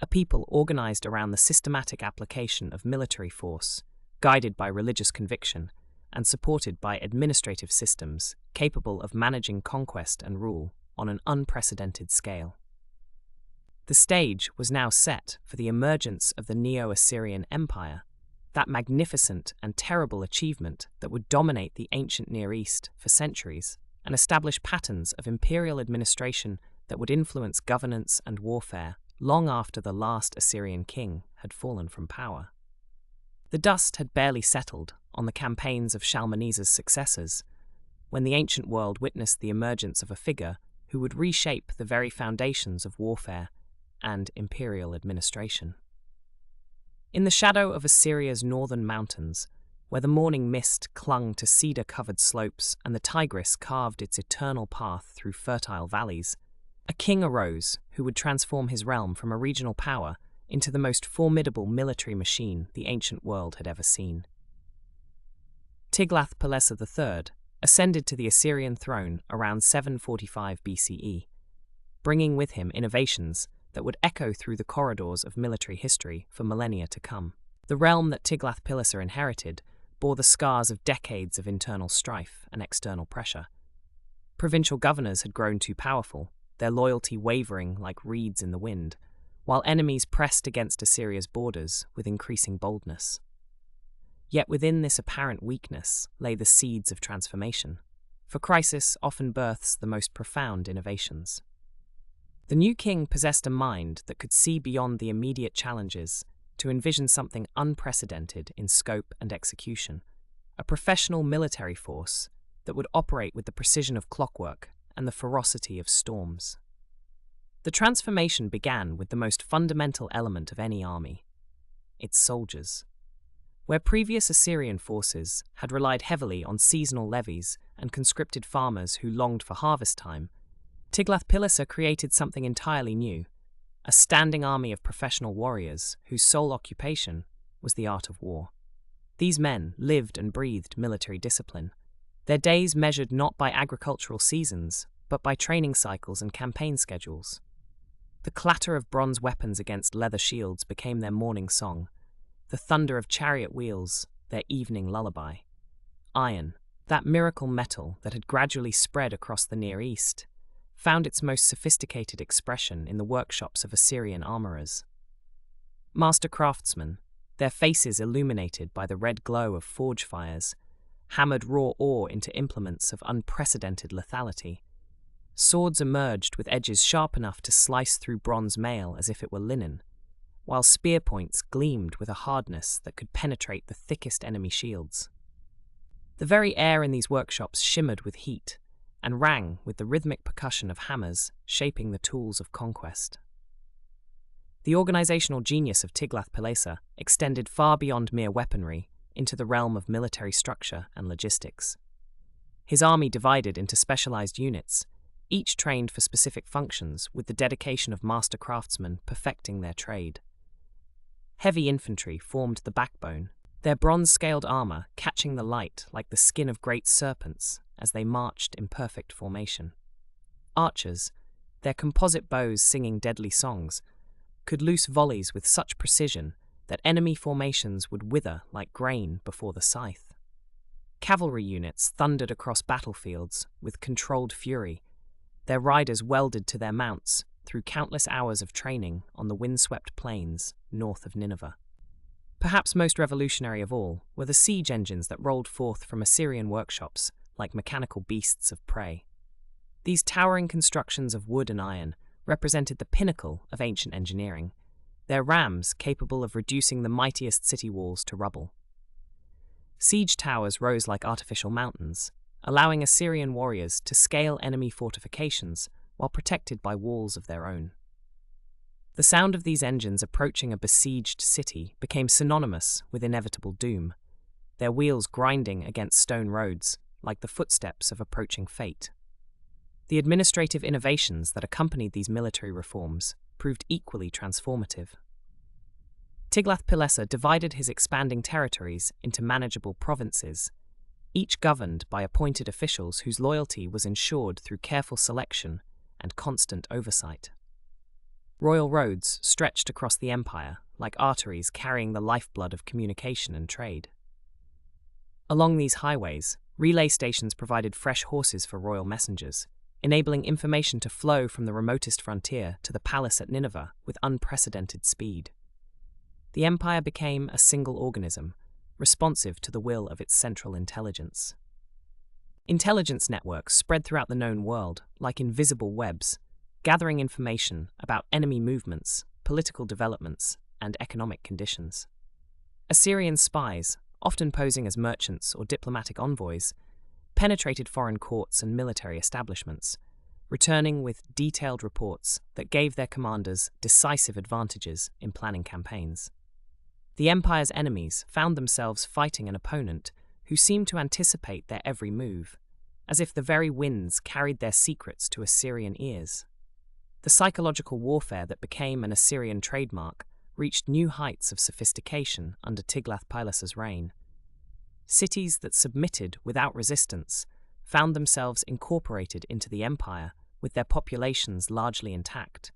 A people organized around the systematic application of military force, guided by religious conviction, and supported by administrative systems capable of managing conquest and rule on an unprecedented scale. The stage was now set for the emergence of the Neo-Assyrian Empire, that magnificent and terrible achievement that would dominate the ancient Near East for centuries and establish patterns of imperial administration that would influence governance and warfare long after the last Assyrian king had fallen from power. The dust had barely settled on the campaigns of Shalmaneser's successors when the ancient world witnessed the emergence of a figure who would reshape the very foundations of warfare and imperial administration. In the shadow of Assyria's northern mountains, where the morning mist clung to cedar-covered slopes and the Tigris carved its eternal path through fertile valleys, a king arose who would transform his realm from a regional power into the most formidable military machine the ancient world had ever seen. Tiglath-Pileser III ascended to the Assyrian throne around 745 BCE, bringing with him innovations that would echo through the corridors of military history for millennia to come. The realm that Tiglath-Pileser inherited bore the scars of decades of internal strife and external pressure. Provincial governors had grown too powerful, their loyalty wavering like reeds in the wind, while enemies pressed against Assyria's borders with increasing boldness. Yet within this apparent weakness lay the seeds of transformation, for crisis often births the most profound innovations. The new king possessed a mind that could see beyond the immediate challenges to envision something unprecedented in scope and execution, a professional military force that would operate with the precision of clockwork and the ferocity of storms. The transformation began with the most fundamental element of any army, its soldiers. Where previous Assyrian forces had relied heavily on seasonal levies and conscripted farmers who longed for harvest time, Tiglath-Pileser created something entirely new, a standing army of professional warriors whose sole occupation was the art of war. These men lived and breathed military discipline, their days measured not by agricultural seasons, but by training cycles and campaign schedules. The clatter of bronze weapons against leather shields became their morning song, the thunder of chariot wheels their evening lullaby. Iron, that miracle metal that had gradually spread across the Near East, found its most sophisticated expression in the workshops of Assyrian armorers. Master craftsmen, their faces illuminated by the red glow of forge fires, hammered raw ore into implements of unprecedented lethality. Swords emerged with edges sharp enough to slice through bronze mail as if it were linen, while spear points gleamed with a hardness that could penetrate the thickest enemy shields. The very air in these workshops shimmered with heat and rang with the rhythmic percussion of hammers shaping the tools of conquest. The organizational genius of Tiglath-Pileser extended far beyond mere weaponry into the realm of military structure and logistics. His army divided into specialized units, each trained for specific functions with the dedication of master craftsmen perfecting their trade. Heavy infantry formed the backbone, their bronze-scaled armor catching the light like the skin of great serpents as they marched in perfect formation. Archers, their composite bows singing deadly songs, could loose volleys with such precision that enemy formations would wither like grain before the scythe. Cavalry units thundered across battlefields with controlled fury, their riders welded to their mounts through countless hours of training on the windswept plains north of Nineveh. Perhaps most revolutionary of all were the siege engines that rolled forth from Assyrian workshops like mechanical beasts of prey. These towering constructions of wood and iron represented the pinnacle of ancient engineering, their rams capable of reducing the mightiest city walls to rubble. Siege towers rose like artificial mountains, allowing Assyrian warriors to scale enemy fortifications while protected by walls of their own. The sound of these engines approaching a besieged city became synonymous with inevitable doom, their wheels grinding against stone roads like the footsteps of approaching fate. The administrative innovations that accompanied these military reforms proved equally transformative. Tiglath-Pileser divided his expanding territories into manageable provinces, each governed by appointed officials whose loyalty was ensured through careful selection and constant oversight. Royal roads stretched across the empire like arteries carrying the lifeblood of communication and trade. Along these highways, relay stations provided fresh horses for royal messengers, enabling information to flow from the remotest frontier to the palace at Nineveh with unprecedented speed. The empire became a single organism, responsive to the will of its central intelligence. Intelligence networks spread throughout the known world like invisible webs, gathering information about enemy movements, political developments, and economic conditions. Assyrian spies, often posing as merchants or diplomatic envoys, penetrated foreign courts and military establishments, returning with detailed reports that gave their commanders decisive advantages in planning campaigns. The empire's enemies found themselves fighting an opponent who seemed to anticipate their every move, as if the very winds carried their secrets to Assyrian ears. The psychological warfare that became an Assyrian trademark reached new heights of sophistication under Tiglath-Pileser's reign. Cities that submitted without resistance found themselves incorporated into the empire with their populations largely intact,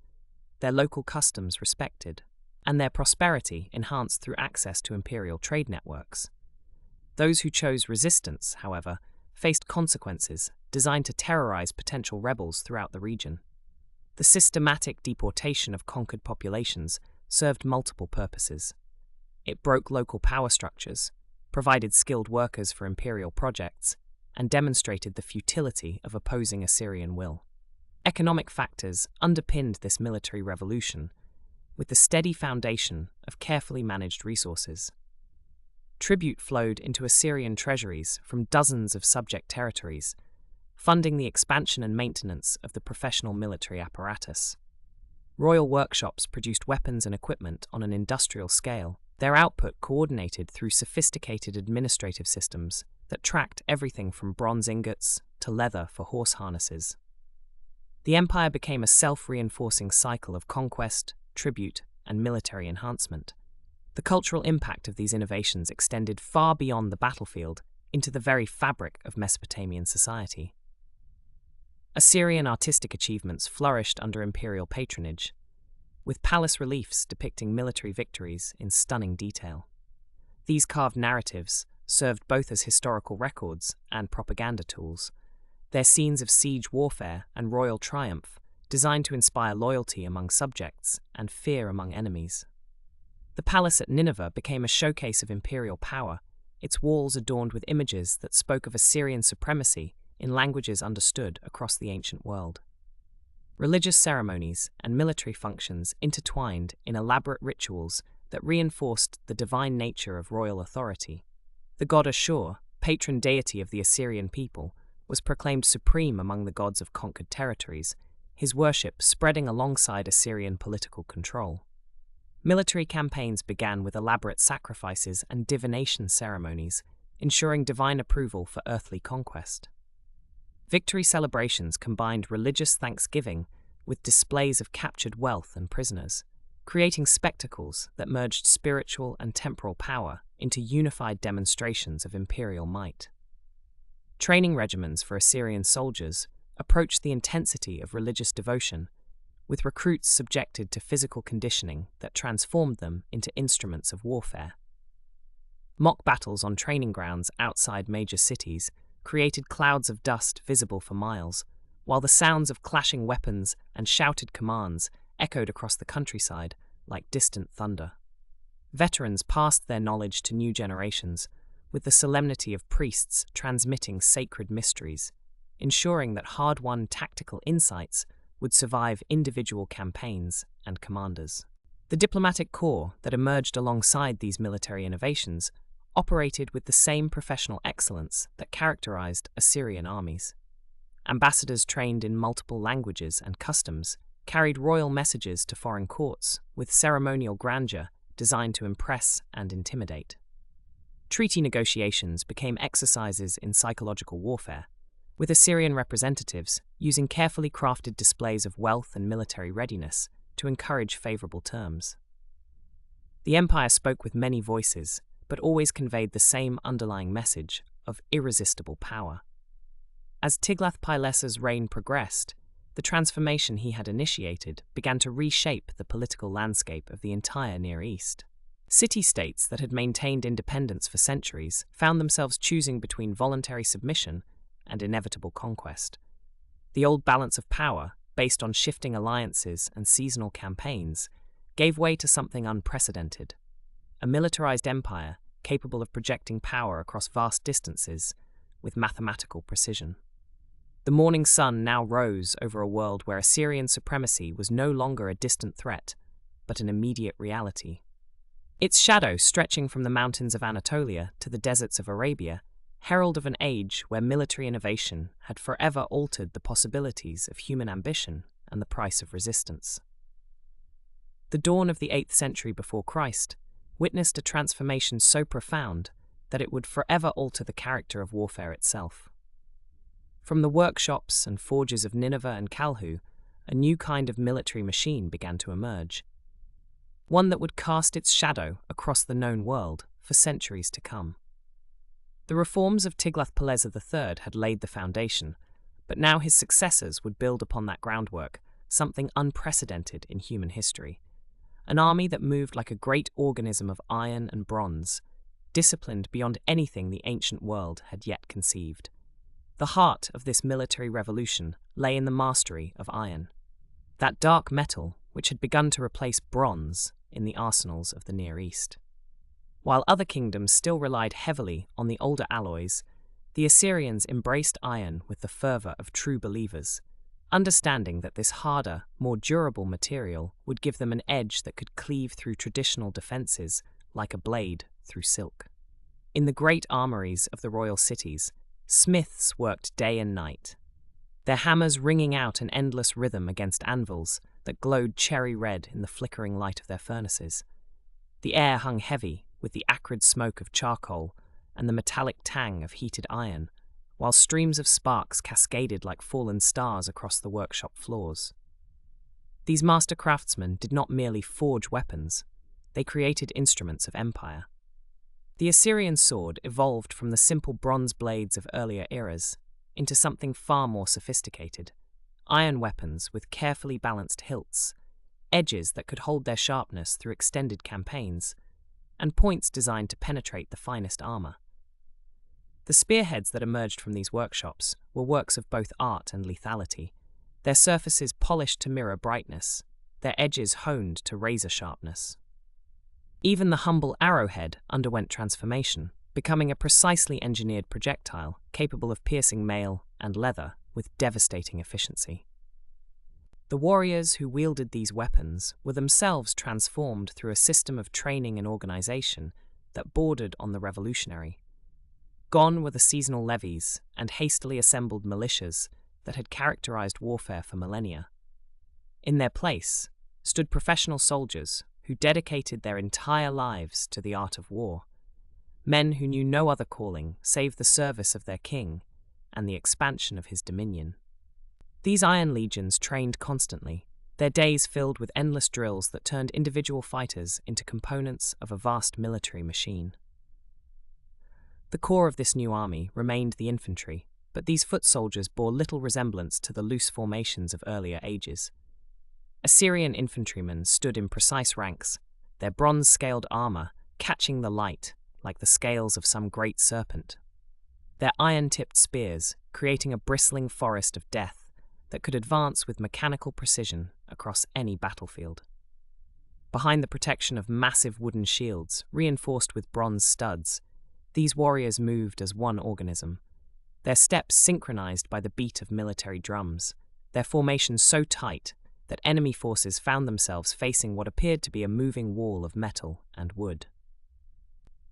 their local customs respected, and their prosperity enhanced through access to imperial trade networks. Those who chose resistance, however, faced consequences designed to terrorize potential rebels throughout the region. The systematic deportation of conquered populations served multiple purposes. It broke local power structures, provided skilled workers for imperial projects, and demonstrated the futility of opposing Assyrian will. Economic factors underpinned this military revolution, with the steady foundation of carefully managed resources. Tribute flowed into Assyrian treasuries from dozens of subject territories, funding the expansion and maintenance of the professional military apparatus. Royal workshops produced weapons and equipment on an industrial scale, their output coordinated through sophisticated administrative systems that tracked everything from bronze ingots to leather for horse harnesses. The empire became a self-reinforcing cycle of conquest, tribute, and military enhancement. The cultural impact of these innovations extended far beyond the battlefield into the very fabric of Mesopotamian society. Assyrian artistic achievements flourished under imperial patronage, with palace reliefs depicting military victories in stunning detail. These carved narratives served both as historical records and propaganda tools, their scenes of siege warfare and royal triumph designed to inspire loyalty among subjects and fear among enemies. The palace at Nineveh became a showcase of imperial power, its walls adorned with images that spoke of Assyrian supremacy in languages understood across the ancient world. Religious ceremonies and military functions intertwined in elaborate rituals that reinforced the divine nature of royal authority. The god Ashur, patron deity of the Assyrian people, was proclaimed supreme among the gods of conquered territories, his worship spreading alongside Assyrian political control. Military campaigns began with elaborate sacrifices and divination ceremonies, ensuring divine approval for earthly conquest. Victory celebrations combined religious thanksgiving with displays of captured wealth and prisoners, creating spectacles that merged spiritual and temporal power into unified demonstrations of imperial might. Training regimens for Assyrian soldiers approached the intensity of religious devotion, with recruits subjected to physical conditioning that transformed them into instruments of warfare. Mock battles on training grounds outside major cities created clouds of dust visible for miles, while the sounds of clashing weapons and shouted commands echoed across the countryside like distant thunder. Veterans passed their knowledge to new generations, with the solemnity of priests transmitting sacred mysteries, ensuring that hard-won tactical insights would survive individual campaigns and commanders. The diplomatic corps that emerged alongside these military innovations operated with the same professional excellence that characterized Assyrian armies. Ambassadors trained in multiple languages and customs carried royal messages to foreign courts with ceremonial grandeur designed to impress and intimidate. Treaty negotiations became exercises in psychological warfare, with Assyrian representatives using carefully crafted displays of wealth and military readiness to encourage favorable terms. The empire spoke with many voices, but always conveyed the same underlying message of irresistible power. As Tiglath-Pileser's reign progressed, the transformation he had initiated began to reshape the political landscape of the entire Near East. City-states that had maintained independence for centuries found themselves choosing between voluntary submission and inevitable conquest. The old balance of power, based on shifting alliances and seasonal campaigns, gave way to something unprecedented: a militarized empire capable of projecting power across vast distances with mathematical precision. The morning sun now rose over a world where Assyrian supremacy was no longer a distant threat, but an immediate reality. Its shadow, stretching from the mountains of Anatolia to the deserts of Arabia, herald of an age where military innovation had forever altered the possibilities of human ambition and the price of resistance. The dawn of the 8th century before Christ witnessed a transformation so profound that it would forever alter the character of warfare itself. From the workshops and forges of Nineveh and Calhu, a new kind of military machine began to emerge, one that would cast its shadow across the known world for centuries to come. The reforms of Tiglath-Pileser III had laid the foundation, but now his successors would build upon that groundwork, something unprecedented in human history. An army that moved like a great organism of iron and bronze, disciplined beyond anything the ancient world had yet conceived. The heart of this military revolution lay in the mastery of iron, that dark metal which had begun to replace bronze in the arsenals of the Near East. While other kingdoms still relied heavily on the older alloys, the Assyrians embraced iron with the fervor of true believers, understanding that this harder, more durable material would give them an edge that could cleave through traditional defenses like a blade through silk. In the great armories of the royal cities, smiths worked day and night, their hammers ringing out an endless rhythm against anvils that glowed cherry red in the flickering light of their furnaces. The air hung heavy with the acrid smoke of charcoal and the metallic tang of heated iron, while streams of sparks cascaded like fallen stars across the workshop floors. These master craftsmen did not merely forge weapons, they created instruments of empire. The Assyrian sword evolved from the simple bronze blades of earlier eras into something far more sophisticated: iron weapons with carefully balanced hilts, edges that could hold their sharpness through extended campaigns, and points designed to penetrate the finest armor. The spearheads that emerged from these workshops were works of both art and lethality, their surfaces polished to mirror brightness, their edges honed to razor sharpness. Even the humble arrowhead underwent transformation, becoming a precisely engineered projectile capable of piercing mail and leather with devastating efficiency. The warriors who wielded these weapons were themselves transformed through a system of training and organization that bordered on the revolutionary. Gone were the seasonal levies and hastily assembled militias that had characterized warfare for millennia. In their place stood professional soldiers who dedicated their entire lives to the art of war, men who knew no other calling save the service of their king and the expansion of his dominion. These iron legions trained constantly, their days filled with endless drills that turned individual fighters into components of a vast military machine. The core of this new army remained the infantry, but these foot soldiers bore little resemblance to the loose formations of earlier ages. Assyrian infantrymen stood in precise ranks, their bronze-scaled armor catching the light like the scales of some great serpent, their iron-tipped spears creating a bristling forest of death that could advance with mechanical precision across any battlefield. Behind the protection of massive wooden shields reinforced with bronze studs, these warriors moved as one organism, their steps synchronized by the beat of military drums, their formations so tight that enemy forces found themselves facing what appeared to be a moving wall of metal and wood.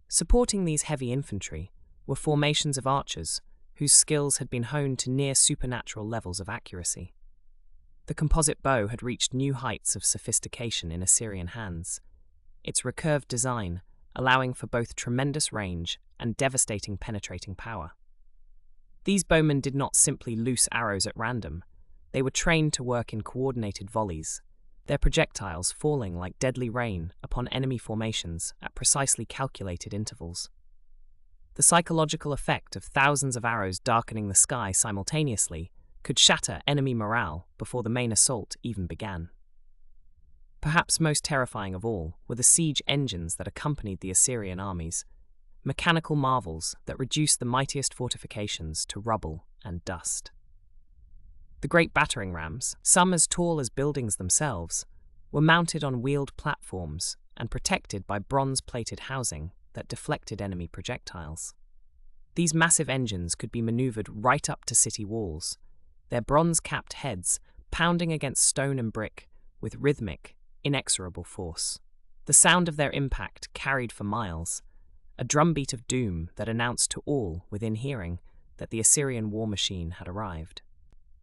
Supporting these heavy infantry were formations of archers whose skills had been honed to near supernatural levels of accuracy. The composite bow had reached new heights of sophistication in Assyrian hands, its recurved design allowing for both tremendous range and devastating penetrating power. These bowmen did not simply loose arrows at random. They were trained to work in coordinated volleys, their projectiles falling like deadly rain upon enemy formations at precisely calculated intervals. The psychological effect of thousands of arrows darkening the sky simultaneously could shatter enemy morale before the main assault even began. Perhaps most terrifying of all were the siege engines that accompanied the Assyrian armies, mechanical marvels that reduced the mightiest fortifications to rubble and dust. The great battering rams, some as tall as buildings themselves, were mounted on wheeled platforms and protected by bronze-plated housing that deflected enemy projectiles. These massive engines could be maneuvered right up to city walls, their bronze-capped heads pounding against stone and brick with rhythmic, inexorable force. The sound of their impact carried for miles, a drumbeat of doom that announced to all within hearing that the Assyrian war machine had arrived.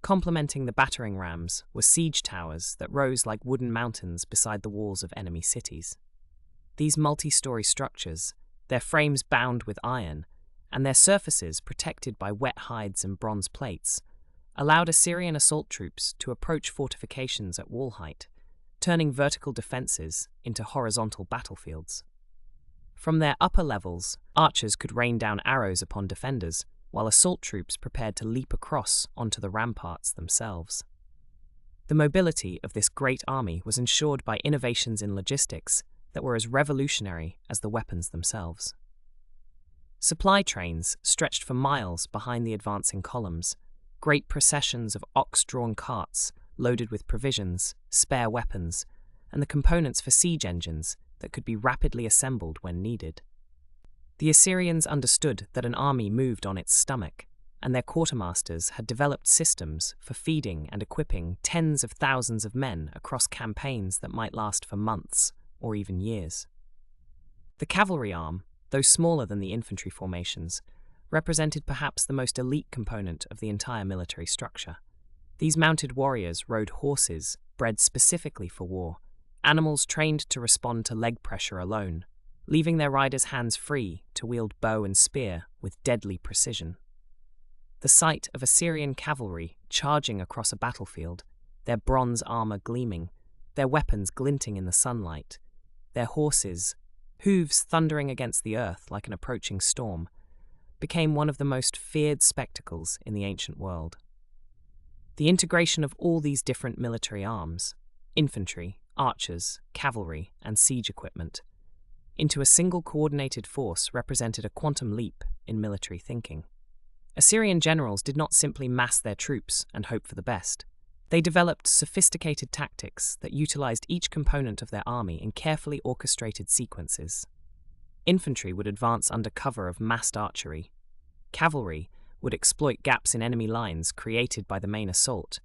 Complementing the battering rams were siege towers that rose like wooden mountains beside the walls of enemy cities. These multi-story structures, their frames bound with iron, and their surfaces protected by wet hides and bronze plates, allowed Assyrian assault troops to approach fortifications at wall height, turning vertical defenses into horizontal battlefields. From their upper levels, archers could rain down arrows upon defenders, while assault troops prepared to leap across onto the ramparts themselves. The mobility of this great army was ensured by innovations in logistics that were as revolutionary as the weapons themselves. Supply trains stretched for miles behind the advancing columns, great processions of ox-drawn carts loaded with provisions, spare weapons, and the components for siege engines that could be rapidly assembled when needed. The Assyrians understood that an army moved on its stomach, and their quartermasters had developed systems for feeding and equipping tens of thousands of men across campaigns that might last for months or even years. The cavalry arm, though smaller than the infantry formations, represented perhaps the most elite component of the entire military structure. These mounted warriors rode horses bred specifically for war, animals trained to respond to leg pressure alone, leaving their riders' hands free to wield bow and spear with deadly precision. The sight of Assyrian cavalry charging across a battlefield, their bronze armor gleaming, their weapons glinting in the sunlight, their horses' hooves thundering against the earth like an approaching storm, became one of the most feared spectacles in the ancient world. The integration of all these different military arms, infantry, archers, cavalry, and siege equipment, into a single coordinated force represented a quantum leap in military thinking. Assyrian generals did not simply mass their troops and hope for the best. They developed sophisticated tactics that utilized each component of their army in carefully orchestrated sequences. Infantry would advance under cover of massed archery. Cavalry would exploit gaps in enemy lines created by the main assault,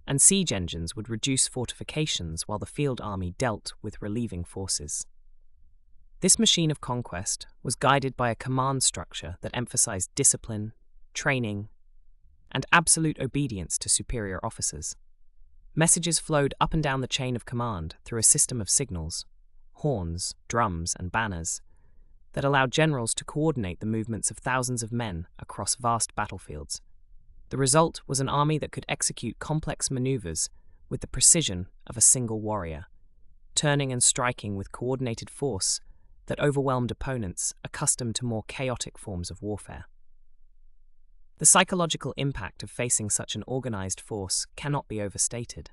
and siege engines would reduce fortifications while the field army dealt with relieving forces. This machine of conquest was guided by a command structure that emphasized discipline, training, and absolute obedience to superior officers. Messages flowed up and down the chain of command through a system of signals, horns, drums, and banners that allowed generals to coordinate the movements of thousands of men across vast battlefields. The result was an army that could execute complex maneuvers with the precision of a single warrior, turning and striking with coordinated force that overwhelmed opponents accustomed to more chaotic forms of warfare. The psychological impact of facing such an organized force cannot be overstated.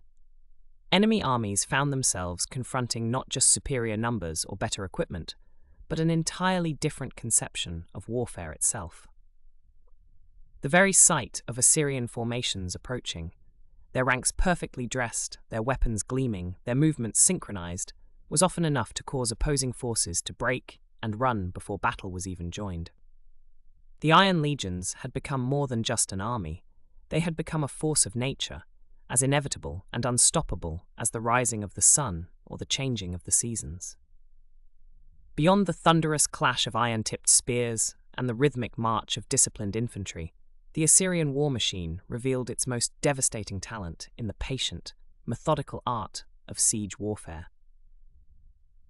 Enemy armies found themselves confronting not just superior numbers or better equipment, but an entirely different conception of warfare itself. The very sight of Assyrian formations approaching, their ranks perfectly dressed, their weapons gleaming, their movements synchronized, was often enough to cause opposing forces to break and run before battle was even joined. The Iron Legions had become more than just an army. They had become a force of nature, as inevitable and unstoppable as the rising of the sun or the changing of the seasons. Beyond the thunderous clash of iron-tipped spears and the rhythmic march of disciplined infantry, the Assyrian war machine revealed its most devastating talent in the patient, methodical art of siege warfare.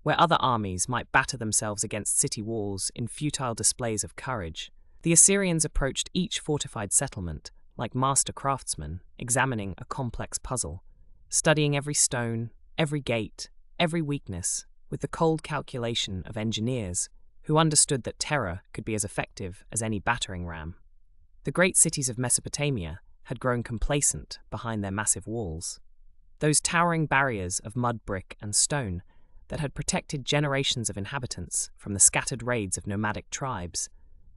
Where other armies might batter themselves against city walls in futile displays of courage, The Assyrians approached each fortified settlement like master craftsmen examining a complex puzzle, studying every stone, every gate, every weakness, with the cold calculation of engineers who understood that terror could be as effective as any battering ram. The great cities of Mesopotamia had grown complacent behind their massive walls. Those towering barriers of mud, brick, and stone that had protected generations of inhabitants from the scattered raids of nomadic tribes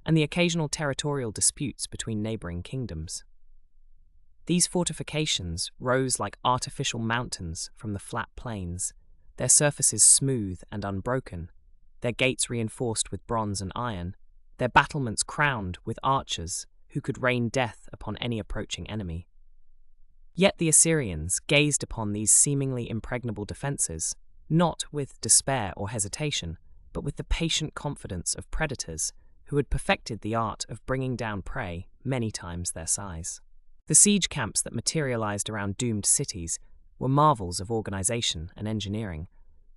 and the occasional territorial disputes between neighboring kingdoms. These fortifications rose like artificial mountains from the flat plains, their surfaces smooth and unbroken, their gates reinforced with bronze and iron, their battlements crowned with archers who could rain death upon any approaching enemy. Yet the Assyrians gazed upon these seemingly impregnable defences, not with despair or hesitation, but with the patient confidence of predators who had perfected the art of bringing down prey many times their size. The siege camps that materialized around doomed cities were marvels of organization and engineering,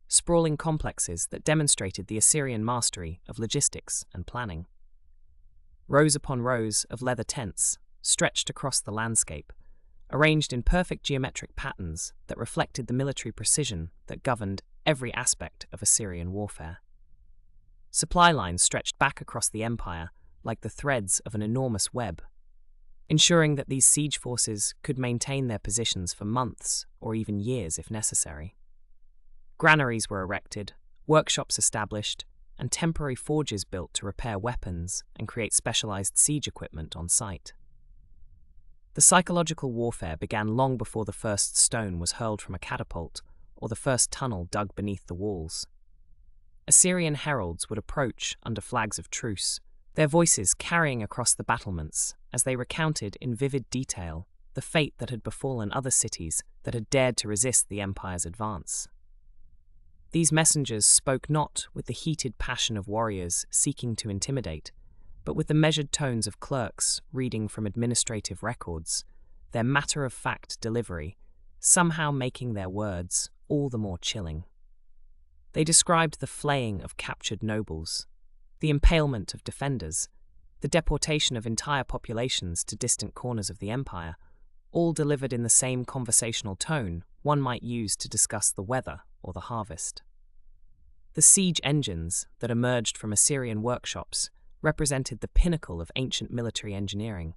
sprawling complexes that demonstrated the Assyrian mastery of logistics and planning. Rows upon rows of leather tents stretched across the landscape, arranged in perfect geometric patterns that reflected the military precision that governed every aspect of Assyrian warfare. Supply lines stretched back across the empire like the threads of an enormous web, ensuring that these siege forces could maintain their positions for months or even years if necessary. Granaries were erected, workshops established, and temporary forges built to repair weapons and create specialized siege equipment on site. The psychological warfare began long before the first stone was hurled from a catapult or the first tunnel dug beneath the walls. Assyrian heralds would approach under flags of truce, their voices carrying across the battlements as they recounted in vivid detail the fate that had befallen other cities that had dared to resist the empire's advance. These messengers spoke not with the heated passion of warriors seeking to intimidate, but with the measured tones of clerks reading from administrative records, their matter-of-fact delivery somehow making their words all the more chilling. They described the flaying of captured nobles, the impalement of defenders, the deportation of entire populations to distant corners of the empire, all delivered in the same conversational tone one might use to discuss the weather or the harvest. The siege engines that emerged from Assyrian workshops represented the pinnacle of ancient military engineering,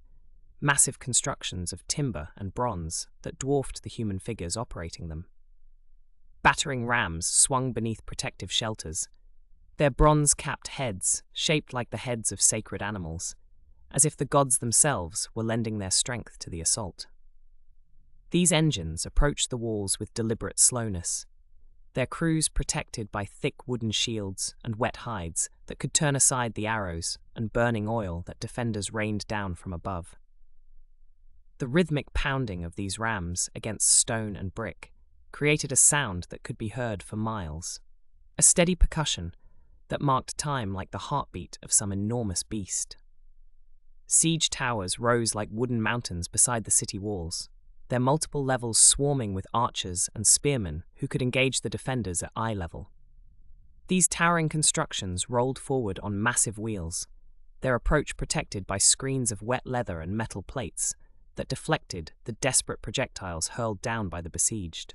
massive constructions of timber and bronze that dwarfed the human figures operating them. Battering rams swung beneath protective shelters, their bronze-capped heads shaped like the heads of sacred animals, as if the gods themselves were lending their strength to the assault. These engines approached the walls with deliberate slowness, their crews protected by thick wooden shields and wet hides that could turn aside the arrows and burning oil that defenders rained down from above. The rhythmic pounding of these rams against stone and brick created a sound that could be heard for miles, a steady percussion that marked time like the heartbeat of some enormous beast. Siege towers rose like wooden mountains beside the city walls, their multiple levels swarming with archers and spearmen who could engage the defenders at eye level. These towering constructions rolled forward on massive wheels, their approach protected by screens of wet leather and metal plates that deflected the desperate projectiles hurled down by the besieged.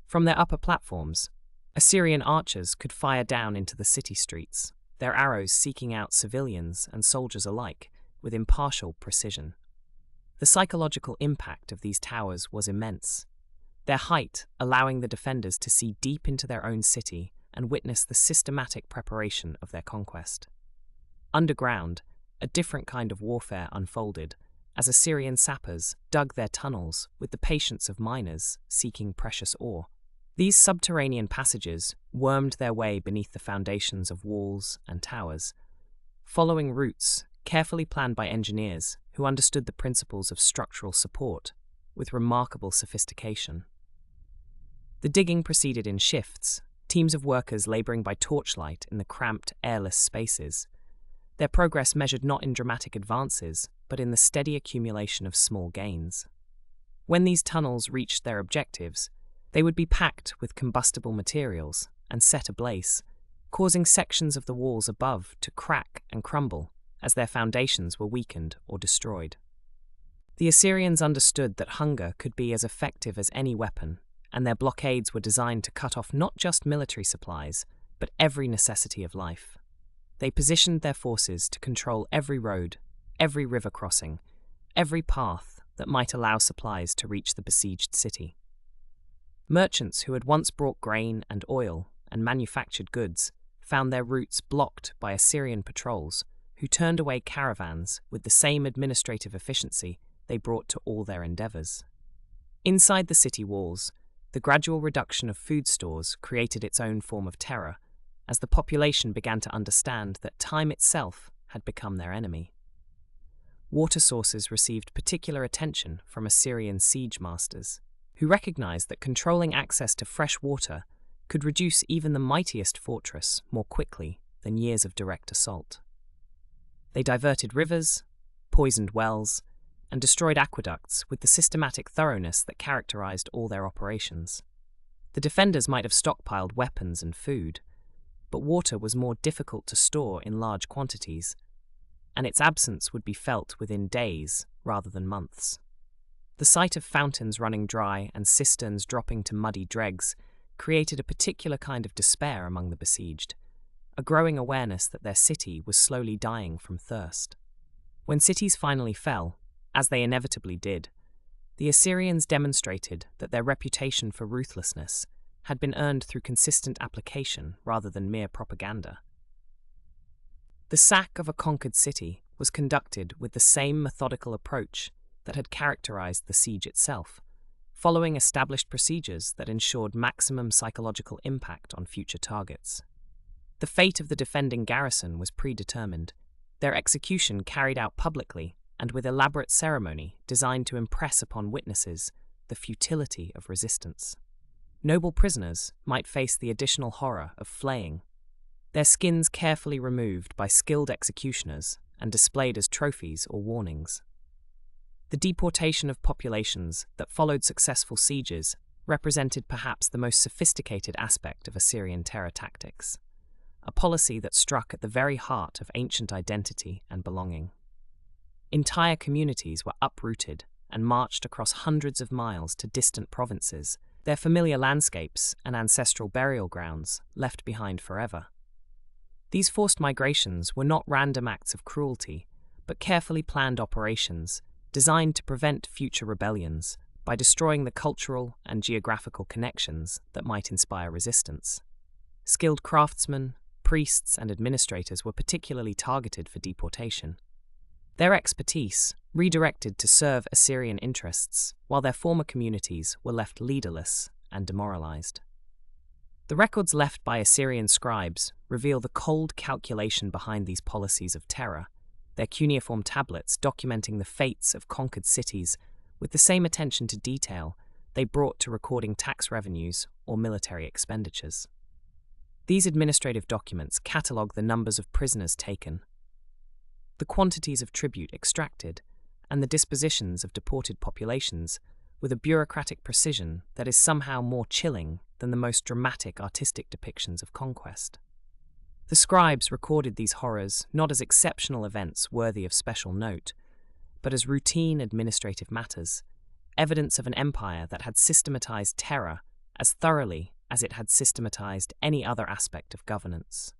From their upper platforms, Assyrian archers could fire down into the city streets, their arrows seeking out civilians and soldiers alike with impartial precision. The psychological impact of these towers was immense, their height allowing the defenders to see deep into their own city and witness the systematic preparation of their conquest. Underground, a different kind of warfare unfolded as Assyrian sappers dug their tunnels with the patience of miners seeking precious ore. These subterranean passages wormed their way beneath the foundations of walls and towers, following routes carefully planned by engineers who understood the principles of structural support with remarkable sophistication. The digging proceeded in shifts, teams of workers laboring by torchlight in the cramped, airless spaces, their progress measured not in dramatic advances, but in the steady accumulation of small gains. When these tunnels reached their objectives, they would be packed with combustible materials and set ablaze, causing sections of the walls above to crack and crumble as their foundations were weakened or destroyed. The Assyrians understood that hunger could be as effective as any weapon, and their blockades were designed to cut off not just military supplies, but every necessity of life. They positioned their forces to control every road, every river crossing, every path that might allow supplies to reach the besieged city. Merchants who had once brought grain and oil and manufactured goods found their routes blocked by Assyrian patrols who turned away caravans with the same administrative efficiency they brought to all their endeavors. Inside the city walls, the gradual reduction of food stores created its own form of terror, as the population began to understand that time itself had become their enemy. Water sources received particular attention from Assyrian siege masters, who recognized that controlling access to fresh water could reduce even the mightiest fortress more quickly than years of direct assault. They diverted rivers, poisoned wells, and destroyed aqueducts with the systematic thoroughness that characterized all their operations. The defenders might have stockpiled weapons and food, but water was more difficult to store in large quantities, and its absence would be felt within days rather than months. The sight of fountains running dry and cisterns dropping to muddy dregs created a particular kind of despair among the besieged, a growing awareness that their city was slowly dying from thirst. When cities finally fell, as they inevitably did, the Assyrians demonstrated that their reputation for ruthlessness had been earned through consistent application rather than mere propaganda. The sack of a conquered city was conducted with the same methodical approach that had characterized the siege itself, following established procedures that ensured maximum psychological impact on future targets. The fate of the defending garrison was predetermined, their execution carried out publicly and with elaborate ceremony designed to impress upon witnesses the futility of resistance. Noble prisoners might face the additional horror of flaying, their skins carefully removed by skilled executioners and displayed as trophies or warnings. The deportation of populations that followed successful sieges represented perhaps the most sophisticated aspect of Assyrian terror tactics, a policy that struck at the very heart of ancient identity and belonging. Entire communities were uprooted and marched across hundreds of miles to distant provinces, their familiar landscapes and ancestral burial grounds left behind forever. These forced migrations were not random acts of cruelty, but carefully planned operations designed to prevent future rebellions by destroying the cultural and geographical connections that might inspire resistance. Skilled craftsmen, priests, and administrators were particularly targeted for deportation. Their expertise redirected to serve Assyrian interests, while their former communities were left leaderless and demoralized. The records left by Assyrian scribes reveal the cold calculation behind these policies of terror, their cuneiform tablets documenting the fates of conquered cities with the same attention to detail they brought to recording tax revenues or military expenditures. These administrative documents catalogue the numbers of prisoners taken, the quantities of tribute extracted, and the dispositions of deported populations with a bureaucratic precision that is somehow more chilling than the most dramatic artistic depictions of conquest. The scribes recorded these horrors not as exceptional events worthy of special note, but as routine administrative matters, evidence of an empire that had systematized terror as thoroughly as it had systematized any other aspect of governance.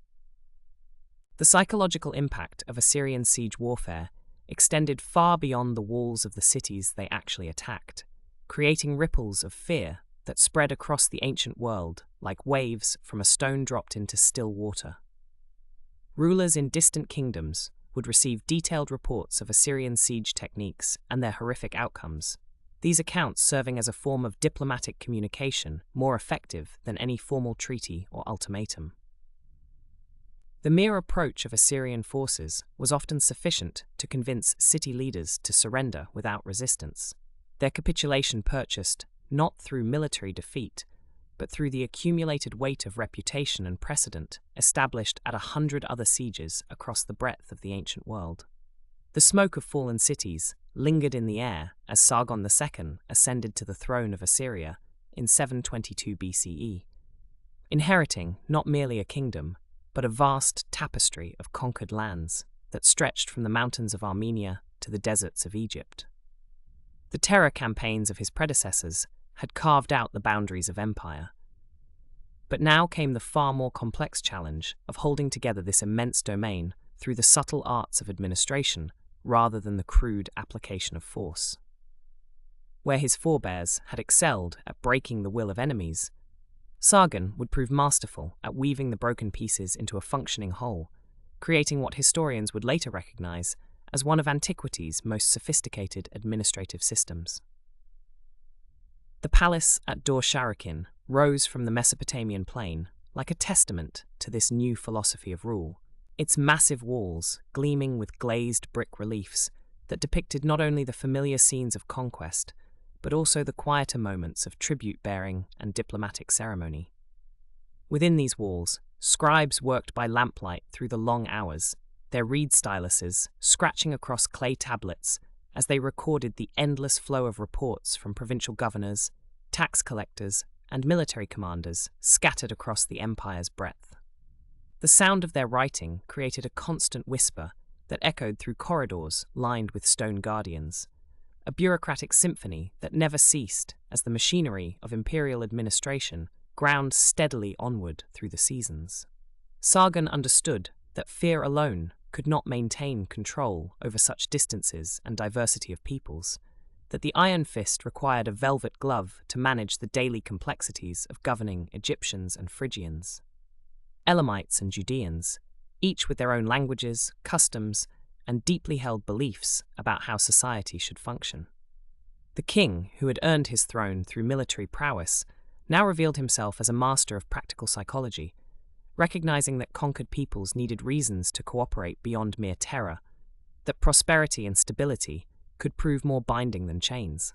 The psychological impact of Assyrian siege warfare extended far beyond the walls of the cities they actually attacked, creating ripples of fear that spread across the ancient world like waves from a stone dropped into still water. Rulers in distant kingdoms would receive detailed reports of Assyrian siege techniques and their horrific outcomes, these accounts serving as a form of diplomatic communication more effective than any formal treaty or ultimatum. The mere approach of Assyrian forces was often sufficient to convince city leaders to surrender without resistance, their capitulation purchased not through military defeat, but through the accumulated weight of reputation and precedent established at 100 other sieges across the breadth of the ancient world. The smoke of fallen cities lingered in the air as Sargon II ascended to the throne of Assyria in 722 BCE, inheriting not merely a kingdom, but a vast tapestry of conquered lands that stretched from the mountains of Armenia to the deserts of Egypt. The terror campaigns of his predecessors had carved out the boundaries of empire. But now came the far more complex challenge of holding together this immense domain through the subtle arts of administration rather than the crude application of force. Where his forebears had excelled at breaking the will of enemies, Sargon would prove masterful at weaving the broken pieces into a functioning whole, creating what historians would later recognize as one of antiquity's most sophisticated administrative systems. The palace at Dur-Sharrukin rose from the Mesopotamian plain like a testament to this new philosophy of rule, its massive walls gleaming with glazed brick reliefs that depicted not only the familiar scenes of conquest, but also the quieter moments of tribute-bearing and diplomatic ceremony. Within these walls, scribes worked by lamplight through the long hours, their reed styluses scratching across clay tablets as they recorded the endless flow of reports from provincial governors, tax collectors, and military commanders scattered across the empire's breadth. The sound of their writing created a constant whisper that echoed through corridors lined with stone guardians, a bureaucratic symphony that never ceased as the machinery of imperial administration ground steadily onward through the seasons. Sargon understood that fear alone could not maintain control over such distances and diversity of peoples, that the iron fist required a velvet glove to manage the daily complexities of governing Egyptians and Phrygians. Elamites and Judeans, each with their own languages, customs, and deeply held beliefs about how society should function. The king, who had earned his throne through military prowess, now revealed himself as a master of practical psychology, recognizing that conquered peoples needed reasons to cooperate beyond mere terror, that prosperity and stability could prove more binding than chains.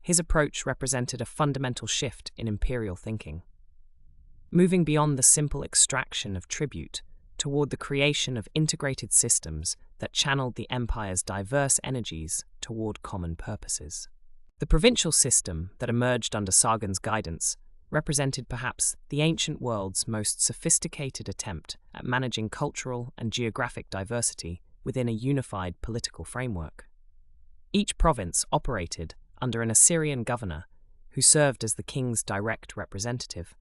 His approach represented a fundamental shift in imperial thinking, moving beyond the simple extraction of tribute toward the creation of integrated systems that channeled the empire's diverse energies toward common purposes. The provincial system that emerged under Sargon's guidance represented perhaps the ancient world's most sophisticated attempt at managing cultural and geographic diversity within a unified political framework. Each province operated under an Assyrian governor who served as the king's direct representative,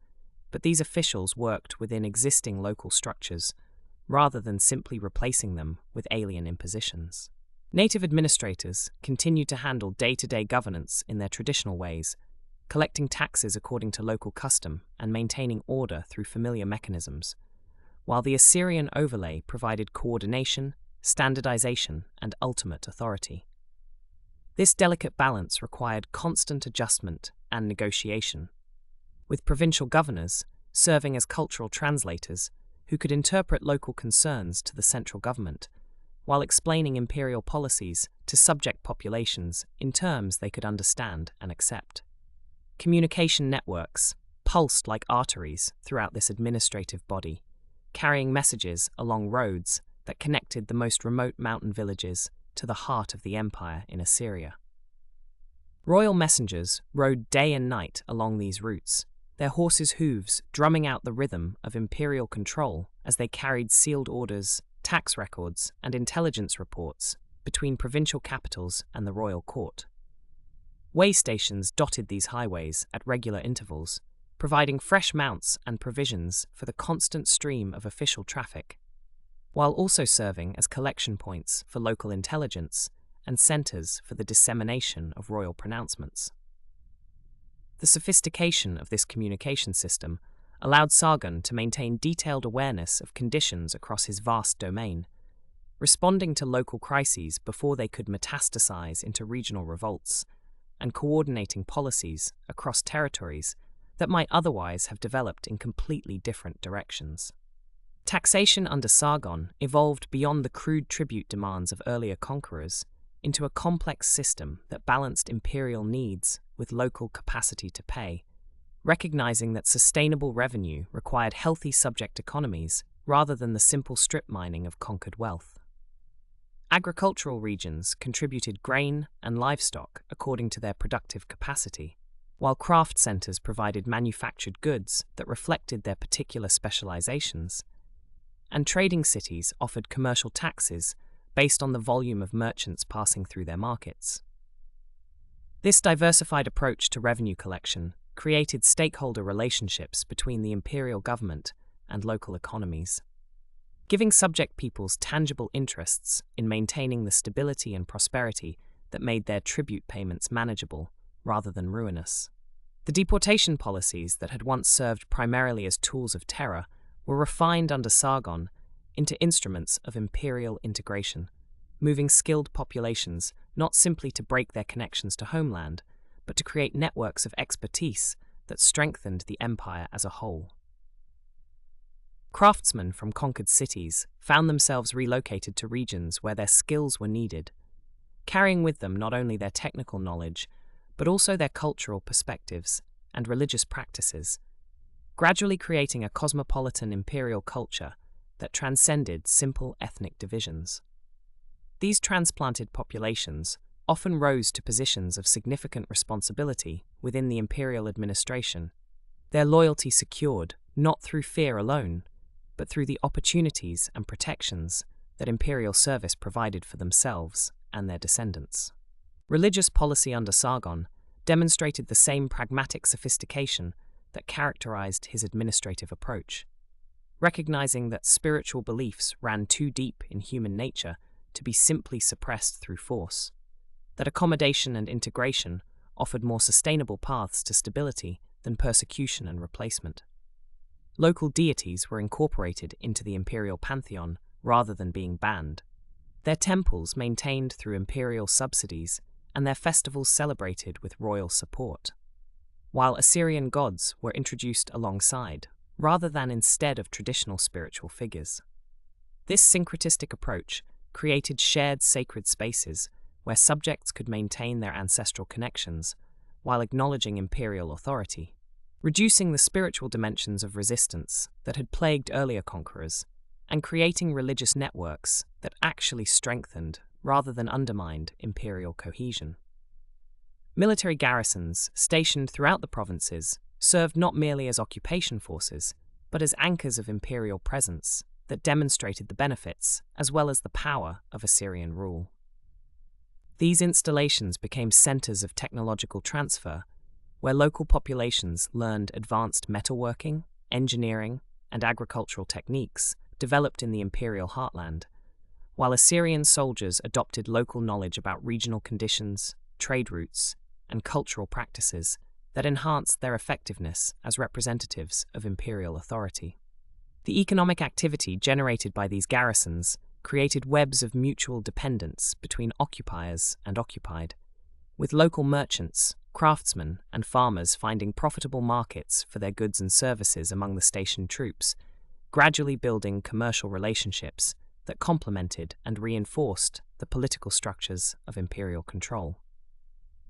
but these officials worked within existing local structures rather than simply replacing them with alien impositions. Native administrators continued to handle day-to-day governance in their traditional ways, collecting taxes according to local custom and maintaining order through familiar mechanisms, while the Assyrian overlay provided coordination, standardization, and ultimate authority. This delicate balance required constant adjustment and negotiation, with provincial governors serving as cultural translators who could interpret local concerns to the central government, while explaining imperial policies to subject populations in terms they could understand and accept. Communication networks pulsed like arteries throughout this administrative body, carrying messages along roads that connected the most remote mountain villages to the heart of the empire in Assyria. Royal messengers rode day and night along these routes, their horses' hooves drumming out the rhythm of imperial control as they carried sealed orders, tax records, and intelligence reports between provincial capitals and the royal court. Way stations dotted these highways at regular intervals, providing fresh mounts and provisions for the constant stream of official traffic, while also serving as collection points for local intelligence and centers for the dissemination of royal pronouncements. The sophistication of this communication system allowed Sargon to maintain detailed awareness of conditions across his vast domain, responding to local crises before they could metastasize into regional revolts, and coordinating policies across territories that might otherwise have developed in completely different directions. Taxation under Sargon evolved beyond the crude tribute demands of earlier conquerors into a complex system that balanced imperial needs with local capacity to pay, recognizing that sustainable revenue required healthy subject economies rather than the simple strip mining of conquered wealth. Agricultural regions contributed grain and livestock according to their productive capacity, while craft centers provided manufactured goods that reflected their particular specializations, and trading cities offered commercial taxes based on the volume of merchants passing through their markets. This diversified approach to revenue collection created stakeholder relationships between the imperial government and local economies, giving subject peoples tangible interests in maintaining the stability and prosperity that made their tribute payments manageable rather than ruinous. The deportation policies that had once served primarily as tools of terror were refined under Sargon into instruments of imperial integration, moving skilled populations not simply to break their connections to homeland, but to create networks of expertise that strengthened the empire as a whole. Craftsmen from conquered cities found themselves relocated to regions where their skills were needed, carrying with them not only their technical knowledge, but also their cultural perspectives and religious practices, gradually creating a cosmopolitan imperial culture that transcended simple ethnic divisions. These transplanted populations often rose to positions of significant responsibility within the imperial administration, their loyalty secured not through fear alone, but through the opportunities and protections that imperial service provided for themselves and their descendants. Religious policy under Sargon demonstrated the same pragmatic sophistication that characterized his administrative approach, recognizing that spiritual beliefs ran too deep in human nature to be simply suppressed through force, that accommodation and integration offered more sustainable paths to stability than persecution and replacement. Local deities were incorporated into the imperial pantheon rather than being banned, their temples maintained through imperial subsidies and their festivals celebrated with royal support, while Assyrian gods were introduced alongside, rather than instead of traditional spiritual figures. This syncretistic approach created shared sacred spaces where subjects could maintain their ancestral connections while acknowledging imperial authority, reducing the spiritual dimensions of resistance that had plagued earlier conquerors, and creating religious networks that actually strengthened rather than undermined imperial cohesion. Military garrisons stationed throughout the provinces served not merely as occupation forces, but as anchors of imperial presence that demonstrated the benefits as well as the power of Assyrian rule. These installations became centers of technological transfer, where local populations learned advanced metalworking, engineering, and agricultural techniques developed in the imperial heartland, while Assyrian soldiers adopted local knowledge about regional conditions, trade routes, and cultural practices that enhanced their effectiveness as representatives of imperial authority. The economic activity generated by these garrisons created webs of mutual dependence between occupiers and occupied, with local merchants, craftsmen, and farmers finding profitable markets for their goods and services among the stationed troops, gradually building commercial relationships that complemented and reinforced the political structures of imperial control.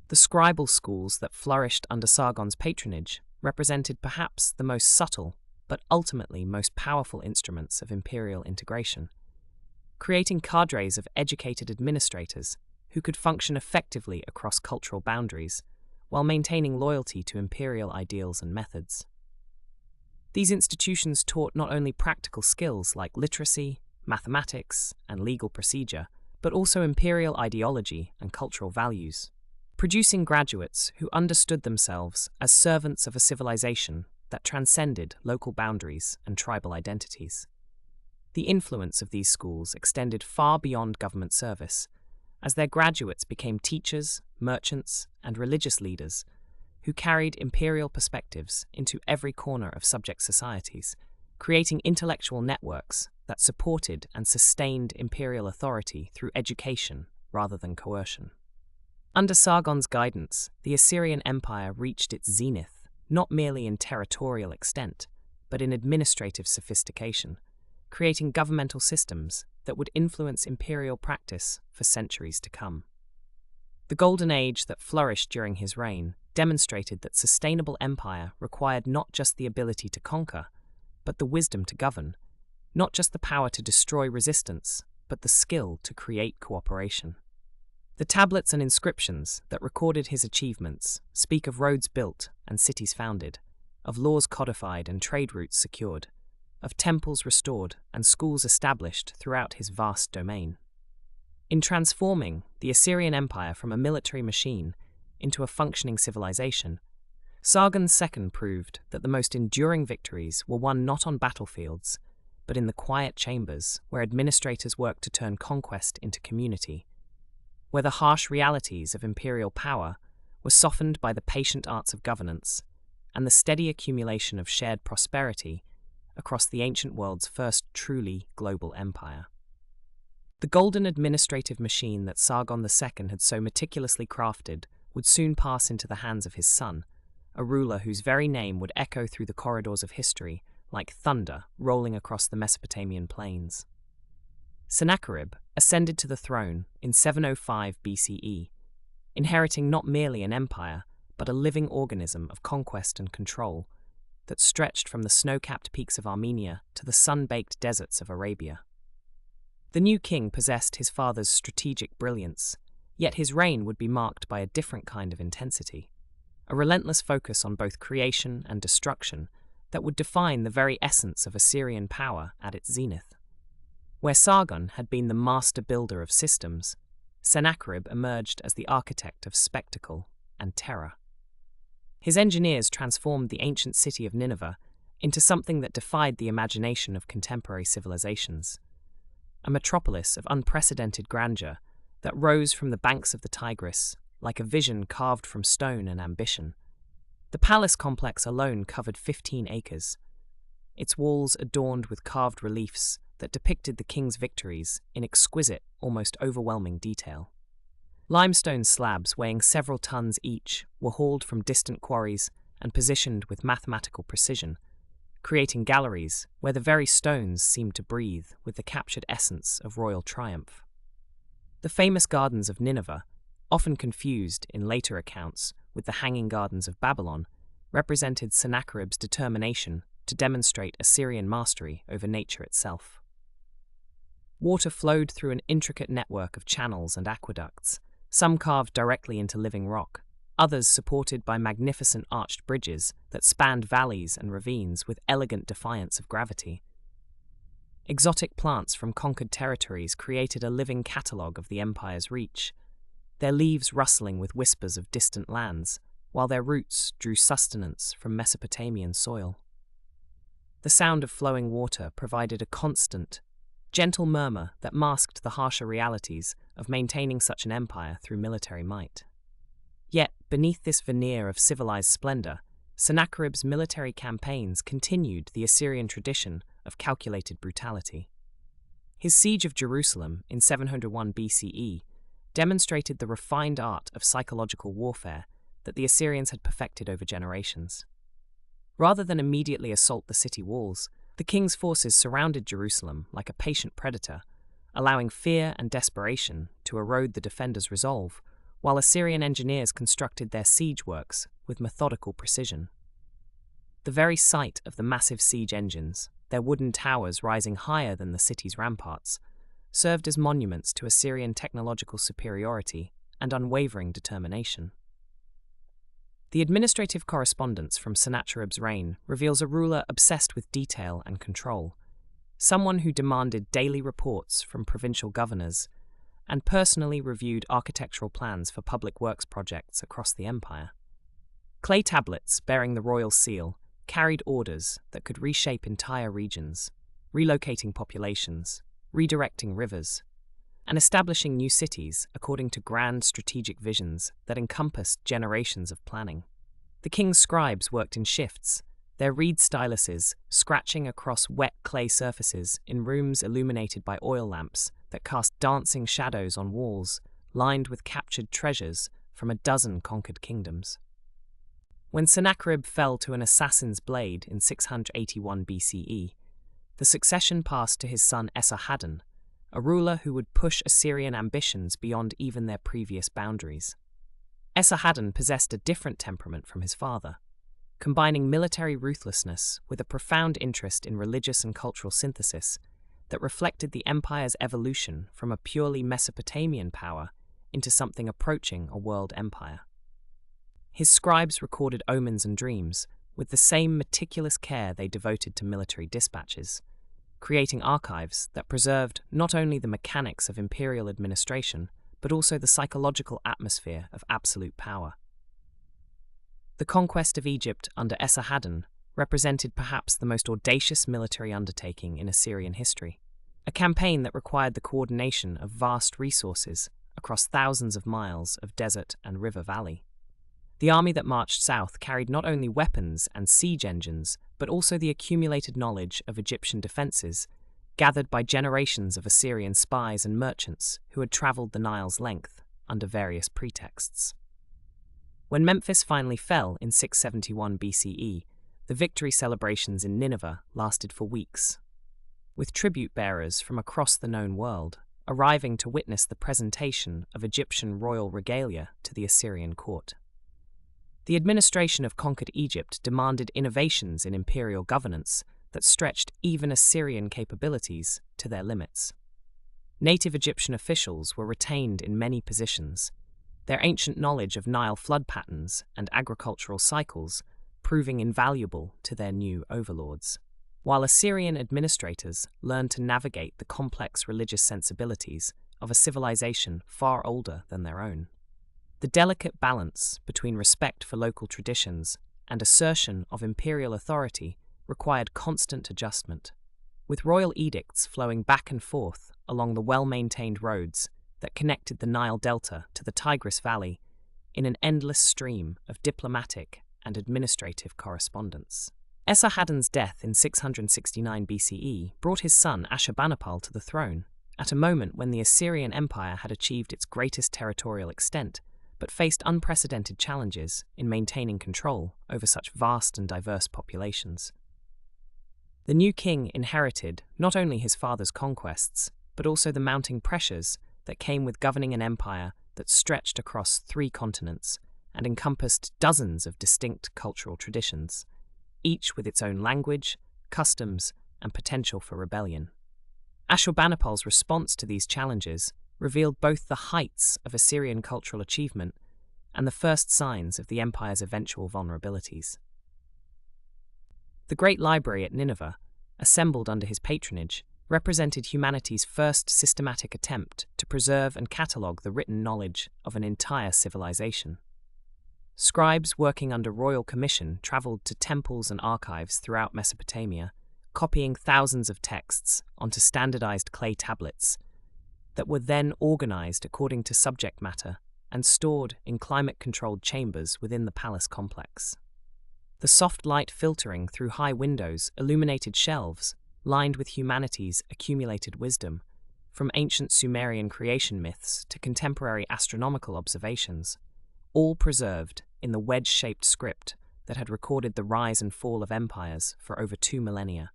The scribal schools that flourished under Sargon's patronage represented perhaps the most subtle but ultimately most powerful instruments of imperial integration, creating cadres of educated administrators who could function effectively across cultural boundaries while maintaining loyalty to imperial ideals and methods. These institutions taught not only practical skills like literacy, mathematics, and legal procedure, but also imperial ideology and cultural values, producing graduates who understood themselves as servants of a civilization that transcended local boundaries and tribal identities. The influence of these schools extended far beyond government service, as their graduates became teachers, merchants, and religious leaders who carried imperial perspectives into every corner of subject societies, creating intellectual networks that supported and sustained imperial authority through education rather than coercion. Under Sargon's guidance, the Assyrian Empire reached its zenith, not merely in territorial extent, but in administrative sophistication, creating governmental systems that would influence imperial practice for centuries to come. The golden age that flourished during his reign demonstrated that sustainable empire required not just the ability to conquer, but the wisdom to govern, not just the power to destroy resistance, but the skill to create cooperation. The tablets and inscriptions that recorded his achievements speak of roads built and cities founded, of laws codified and trade routes secured, of temples restored and schools established throughout his vast domain. In transforming the Assyrian Empire from a military machine into a functioning civilization, Sargon II proved that the most enduring victories were won not on battlefields, but in the quiet chambers where administrators worked to turn conquest into community, where the harsh realities of imperial power were softened by the patient arts of governance and the steady accumulation of shared prosperity across the ancient world's first truly global empire. The golden administrative machine that Sargon II had so meticulously crafted would soon pass into the hands of his son, a ruler whose very name would echo through the corridors of history like thunder rolling across the Mesopotamian plains. Sennacherib ascended to the throne in 705 BCE, inheriting not merely an empire, but a living organism of conquest and control that stretched from the snow-capped peaks of Armenia to the sun-baked deserts of Arabia. The new king possessed his father's strategic brilliance, yet his reign would be marked by a different kind of intensity, a relentless focus on both creation and destruction that would define the very essence of Assyrian power at its zenith. Where Sargon had been the master builder of systems, Sennacherib emerged as the architect of spectacle and terror. His engineers transformed the ancient city of Nineveh into something that defied the imagination of contemporary civilizations, a metropolis of unprecedented grandeur that rose from the banks of the Tigris like a vision carved from stone and ambition. The palace complex alone covered 15 acres, its walls adorned with carved reliefs that depicted the king's victories in exquisite, almost overwhelming detail. Limestone slabs weighing several tons each were hauled from distant quarries and positioned with mathematical precision, creating galleries where the very stones seemed to breathe with the captured essence of royal triumph. The famous gardens of Nineveh, often confused in later accounts with the Hanging Gardens of Babylon, represented Sennacherib's determination to demonstrate Assyrian mastery over nature itself. Water flowed through an intricate network of channels and aqueducts, some carved directly into living rock, others supported by magnificent arched bridges that spanned valleys and ravines with elegant defiance of gravity. Exotic plants from conquered territories created a living catalogue of the empire's reach, their leaves rustling with whispers of distant lands, while their roots drew sustenance from Mesopotamian soil. The sound of flowing water provided a constant, gentle murmur that masked the harsher realities of maintaining such an empire through military might. Yet, beneath this veneer of civilized splendor, Sennacherib's military campaigns continued the Assyrian tradition of calculated brutality. His siege of Jerusalem in 701 BCE demonstrated the refined art of psychological warfare that the Assyrians had perfected over generations. Rather than immediately assault the city walls, the king's forces surrounded Jerusalem like a patient predator, allowing fear and desperation to erode the defenders' resolve, while Assyrian engineers constructed their siege works with methodical precision. The very sight of the massive siege engines, their wooden towers rising higher than the city's ramparts, served as monuments to Assyrian technological superiority and unwavering determination. The administrative correspondence from Sennacherib's reign reveals a ruler obsessed with detail and control, someone who demanded daily reports from provincial governors and personally reviewed architectural plans for public works projects across the empire. Clay tablets bearing the royal seal carried orders that could reshape entire regions, relocating populations, redirecting rivers, and establishing new cities according to grand strategic visions that encompassed generations of planning. The king's scribes worked in shifts, their reed styluses scratching across wet clay surfaces in rooms illuminated by oil lamps that cast dancing shadows on walls lined with captured treasures from a dozen conquered kingdoms. When Sennacherib fell to an assassin's blade in 681 BCE, the succession passed to his son Esarhaddon, a ruler who would push Assyrian ambitions beyond even their previous boundaries. Esarhaddon possessed a different temperament from his father, combining military ruthlessness with a profound interest in religious and cultural synthesis that reflected the empire's evolution from a purely Mesopotamian power into something approaching a world empire. His scribes recorded omens and dreams, with the same meticulous care they devoted to military dispatches, creating archives that preserved not only the mechanics of imperial administration, but also the psychological atmosphere of absolute power. The conquest of Egypt under Esarhaddon represented perhaps the most audacious military undertaking in Assyrian history, a campaign that required the coordination of vast resources across thousands of miles of desert and river valley. The army that marched south carried not only weapons and siege engines, but also the accumulated knowledge of Egyptian defences, gathered by generations of Assyrian spies and merchants who had travelled the Nile's length under various pretexts. When Memphis finally fell in 671 BCE, the victory celebrations in Nineveh lasted for weeks, with tribute bearers from across the known world arriving to witness the presentation of Egyptian royal regalia to the Assyrian court. The administration of conquered Egypt demanded innovations in imperial governance that stretched even Assyrian capabilities to their limits. Native Egyptian officials were retained in many positions, their ancient knowledge of Nile flood patterns and agricultural cycles proving invaluable to their new overlords, while Assyrian administrators learned to navigate the complex religious sensibilities of a civilization far older than their own. The delicate balance between respect for local traditions and assertion of imperial authority required constant adjustment, with royal edicts flowing back and forth along the well-maintained roads that connected the Nile Delta to the Tigris Valley in an endless stream of diplomatic and administrative correspondence. Esarhaddon's death in 669 BCE brought his son Ashurbanipal to the throne, at a moment when the Assyrian Empire had achieved its greatest territorial extent, but faced unprecedented challenges in maintaining control over such vast and diverse populations. The new king inherited not only his father's conquests, but also the mounting pressures that came with governing an empire that stretched across 3 continents and encompassed dozens of distinct cultural traditions, each with its own language, customs, and potential for rebellion. Ashurbanipal's response to these challenges revealed both the heights of Assyrian cultural achievement and the first signs of the empire's eventual vulnerabilities. The Great Library at Nineveh, assembled under his patronage, represented humanity's first systematic attempt to preserve and catalogue the written knowledge of an entire civilization. Scribes working under royal commission travelled to temples and archives throughout Mesopotamia, copying thousands of texts onto standardized clay tablets that were then organized according to subject matter and stored in climate-controlled chambers within the palace complex. The soft light filtering through high windows illuminated shelves lined with humanity's accumulated wisdom, from ancient Sumerian creation myths to contemporary astronomical observations, all preserved in the wedge-shaped script that had recorded the rise and fall of empires for over 2 millennia.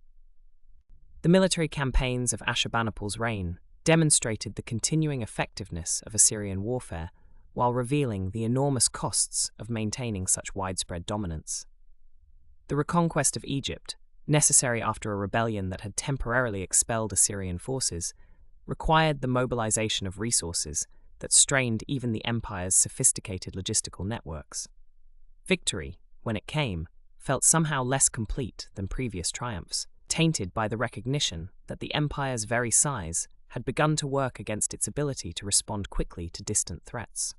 The military campaigns of Ashurbanipal's reign demonstrated the continuing effectiveness of Assyrian warfare while revealing the enormous costs of maintaining such widespread dominance. The reconquest of Egypt, necessary after a rebellion that had temporarily expelled Assyrian forces, required the mobilization of resources that strained even the empire's sophisticated logistical networks. Victory, when it came, felt somehow less complete than previous triumphs, tainted by the recognition that the empire's very size had begun to work against its ability to respond quickly to distant threats.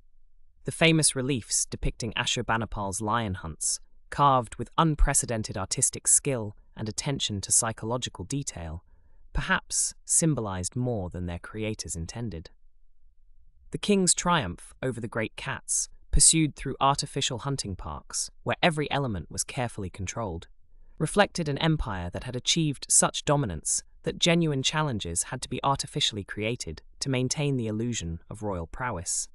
The famous reliefs depicting Ashurbanipal's lion hunts, carved with unprecedented artistic skill and attention to psychological detail, perhaps symbolized more than their creators intended. The king's triumph over the great cats, pursued through artificial hunting parks, where every element was carefully controlled, reflected an empire that had achieved such dominance that genuine challenges had to be artificially created to maintain the illusion of royal prowess.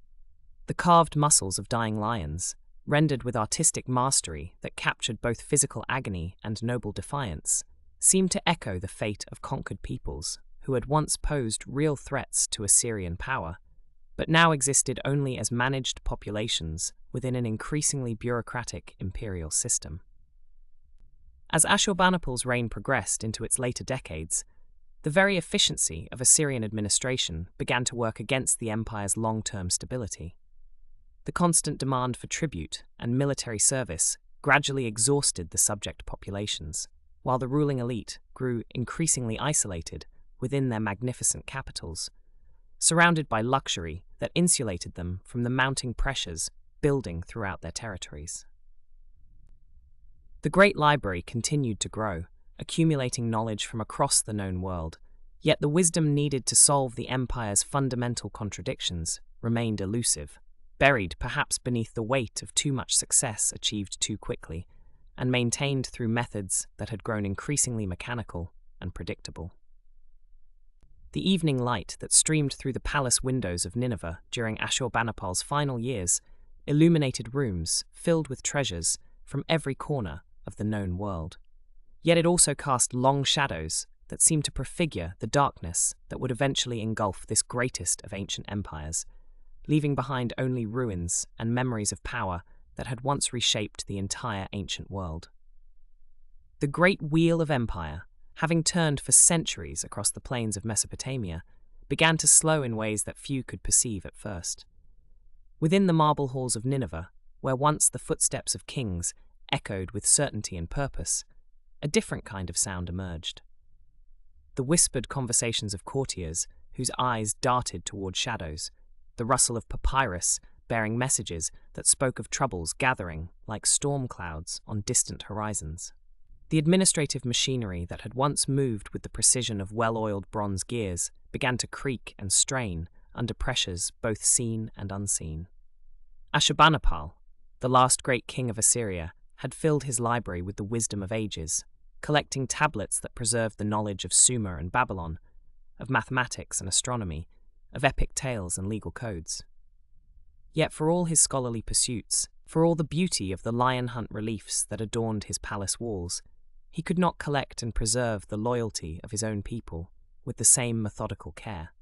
The carved muscles of dying lions, rendered with artistic mastery that captured both physical agony and noble defiance, seemed to echo the fate of conquered peoples who had once posed real threats to Assyrian power, but now existed only as managed populations within an increasingly bureaucratic imperial system. As Ashurbanipal's reign progressed into its later decades, the very efficiency of Assyrian administration began to work against the empire's long-term stability. The constant demand for tribute and military service gradually exhausted the subject populations, while the ruling elite grew increasingly isolated within their magnificent capitals, surrounded by luxury that insulated them from the mounting pressures building throughout their territories. The Great Library continued to grow, accumulating knowledge from across the known world, yet the wisdom needed to solve the empire's fundamental contradictions remained elusive, buried perhaps beneath the weight of too much success achieved too quickly, and maintained through methods that had grown increasingly mechanical and predictable. The evening light that streamed through the palace windows of Nineveh during Ashurbanipal's final years illuminated rooms filled with treasures from every corner of the known world. Yet it also cast long shadows that seemed to prefigure the darkness that would eventually engulf this greatest of ancient empires, leaving behind only ruins and memories of power that had once reshaped the entire ancient world. The great wheel of empire, having turned for centuries across the plains of Mesopotamia, began to slow in ways that few could perceive at first. Within the marble halls of Nineveh, where once the footsteps of kings echoed with certainty and purpose, a different kind of sound emerged. The whispered conversations of courtiers whose eyes darted toward shadows, the rustle of papyrus bearing messages that spoke of troubles gathering like storm clouds on distant horizons. The administrative machinery that had once moved with the precision of well-oiled bronze gears began to creak and strain under pressures both seen and unseen. Ashurbanipal, the last great king of Assyria, had filled his library with the wisdom of ages, collecting tablets that preserved the knowledge of Sumer and Babylon, of mathematics and astronomy, of epic tales and legal codes. Yet for all his scholarly pursuits, for all the beauty of the lion hunt reliefs that adorned his palace walls, he could not collect and preserve the loyalty of his own people with the same methodical care.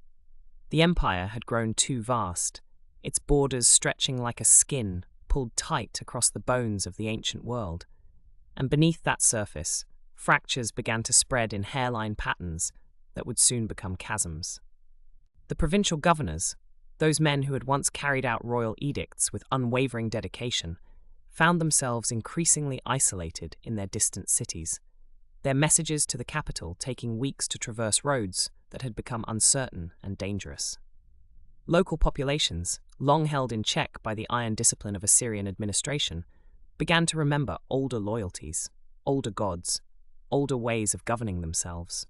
The empire had grown too vast, its borders stretching like a skin pulled tight across the bones of the ancient world, and beneath that surface, fractures began to spread in hairline patterns that would soon become chasms. The provincial governors, those men who had once carried out royal edicts with unwavering dedication, found themselves increasingly isolated in their distant cities, their messages to the capital taking weeks to traverse roads that had become uncertain and dangerous. Local populations, long held in check by the iron discipline of Assyrian administration, began to remember older loyalties, older gods, older ways of governing themselves.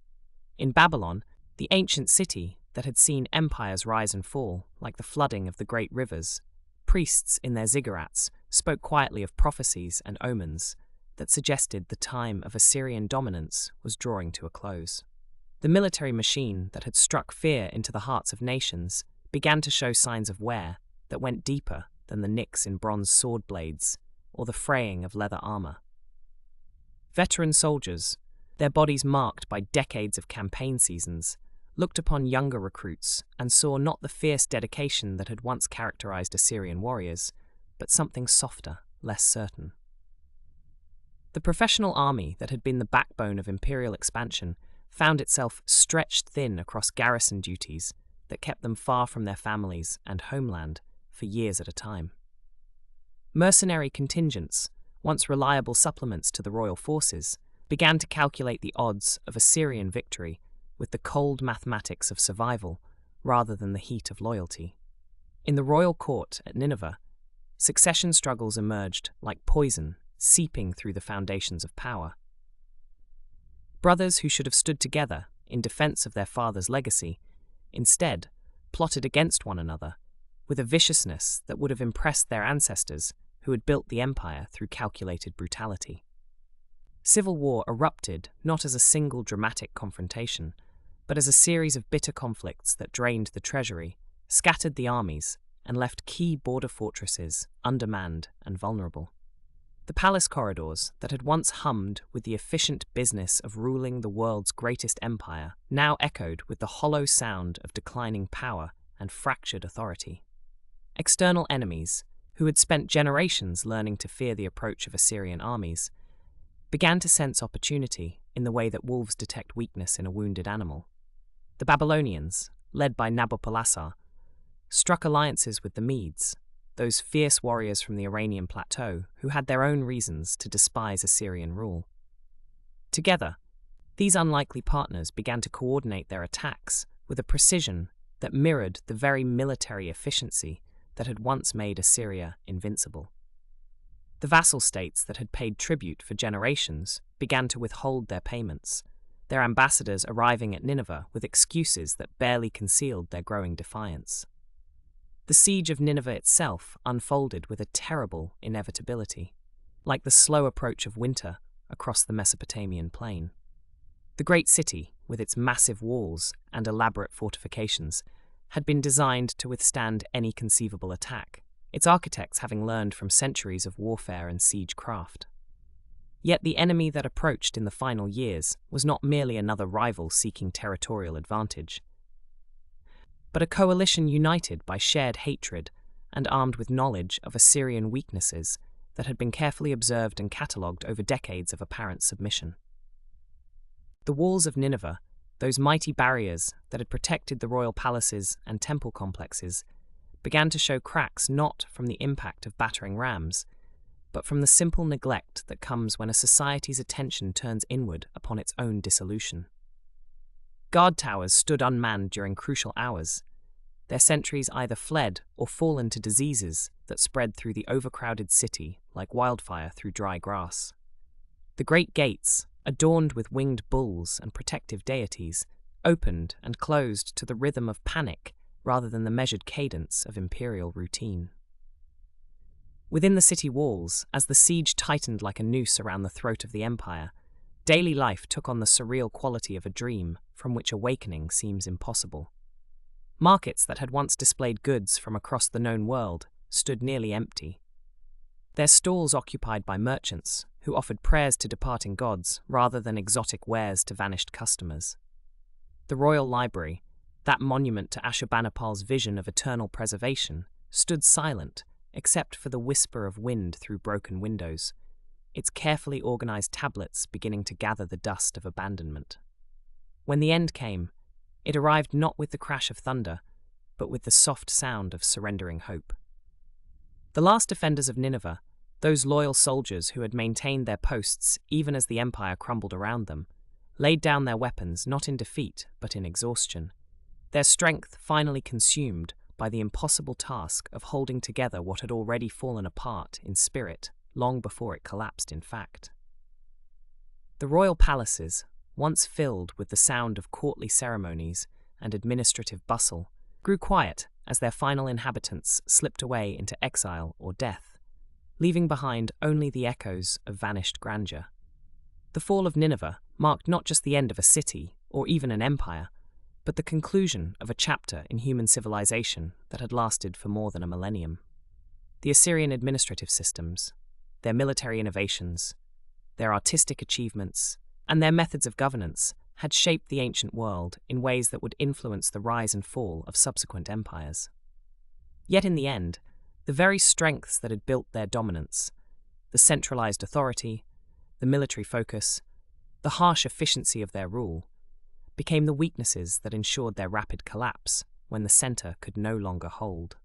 In Babylon, the ancient city that had seen empires rise and fall like the flooding of the great rivers, priests in their ziggurats spoke quietly of prophecies and omens that suggested the time of Assyrian dominance was drawing to a close. The military machine that had struck fear into the hearts of nations began to show signs of wear that went deeper than the nicks in bronze sword blades or the fraying of leather armor. Veteran soldiers, their bodies marked by decades of campaign seasons, looked upon younger recruits and saw not the fierce dedication that had once characterized Assyrian warriors, but something softer, less certain. The professional army that had been the backbone of imperial expansion found itself stretched thin across garrison duties that kept them far from their families and homeland for years at a time. Mercenary contingents, once reliable supplements to the royal forces, began to calculate the odds of Assyrian victory with the cold mathematics of survival rather than the heat of loyalty. In the royal court at Nineveh, succession struggles emerged like poison seeping through the foundations of power. Brothers who should have stood together in defense of their father's legacy instead plotted against one another with a viciousness that would have impressed their ancestors who had built the empire through calculated brutality. Civil war erupted not as a single dramatic confrontation, but as a series of bitter conflicts that drained the treasury, scattered the armies, and left key border fortresses undermanned and vulnerable. The palace corridors that had once hummed with the efficient business of ruling the world's greatest empire now echoed with the hollow sound of declining power and fractured authority. External enemies, who had spent generations learning to fear the approach of Assyrian armies, began to sense opportunity in the way that wolves detect weakness in a wounded animal. The Babylonians, led by Nabopolassar, struck alliances with the Medes, those fierce warriors from the Iranian plateau who had their own reasons to despise Assyrian rule. Together, these unlikely partners began to coordinate their attacks with a precision that mirrored the very military efficiency that had once made Assyria invincible. The vassal states that had paid tribute for generations began to withhold their payments, their ambassadors arriving at Nineveh with excuses that barely concealed their growing defiance. The siege of Nineveh itself unfolded with a terrible inevitability, like the slow approach of winter across the Mesopotamian plain. The great city, with its massive walls and elaborate fortifications, had been designed to withstand any conceivable attack, its architects having learned from centuries of warfare and siege craft. Yet the enemy that approached in the final years was not merely another rival seeking territorial advantage, but a coalition united by shared hatred and armed with knowledge of Assyrian weaknesses that had been carefully observed and catalogued over decades of apparent submission. The walls of Nineveh, those mighty barriers that had protected the royal palaces and temple complexes, began to show cracks not from the impact of battering rams, but from the simple neglect that comes when a society's attention turns inward upon its own dissolution. Guard towers stood unmanned during crucial hours, their sentries either fled or fallen to diseases that spread through the overcrowded city like wildfire through dry grass. The great gates, adorned with winged bulls and protective deities, opened and closed to the rhythm of panic rather than the measured cadence of imperial routine. Within the city walls, as the siege tightened like a noose around the throat of the empire, daily life took on the surreal quality of a dream from which awakening seems impossible. Markets that had once displayed goods from across the known world stood nearly empty, their stalls occupied by merchants who offered prayers to departing gods rather than exotic wares to vanished customers. The royal library, that monument to Ashurbanipal's vision of eternal preservation, stood silent except for the whisper of wind through broken windows, its carefully organized tablets beginning to gather the dust of abandonment. When the end came, it arrived not with the crash of thunder, but with the soft sound of surrendering hope. The last defenders of Nineveh, those loyal soldiers who had maintained their posts even as the empire crumbled around them, laid down their weapons not in defeat but in exhaustion, their strength finally consumed by the impossible task of holding together what had already fallen apart in spirit long before it collapsed in fact. The royal palaces, once filled with the sound of courtly ceremonies and administrative bustle, grew quiet as their final inhabitants slipped away into exile or death, leaving behind only the echoes of vanished grandeur. The fall of Nineveh marked not just the end of a city or even an empire, but the conclusion of a chapter in human civilization that had lasted for more than a millennium. The Assyrian administrative systems, their military innovations, their artistic achievements, and their methods of governance had shaped the ancient world in ways that would influence the rise and fall of subsequent empires. Yet in the end, the very strengths that had built their dominance, the centralized authority, the military focus, the harsh efficiency of their rule, became the weaknesses that ensured their rapid collapse when the center could no longer hold.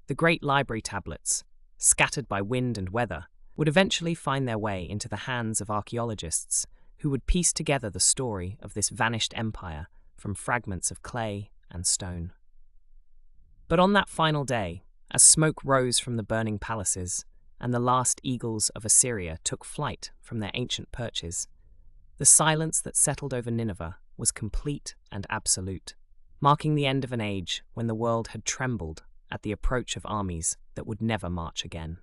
The great library tablets, scattered by wind and weather, would eventually find their way into the hands of archaeologists who would piece together the story of this vanished empire from fragments of clay and stone. But on that final day, as smoke rose from the burning palaces and the last eagles of Assyria took flight from their ancient perches, the silence that settled over Nineveh was complete and absolute, marking the end of an age when the world had trembled at the approach of armies that would never march again.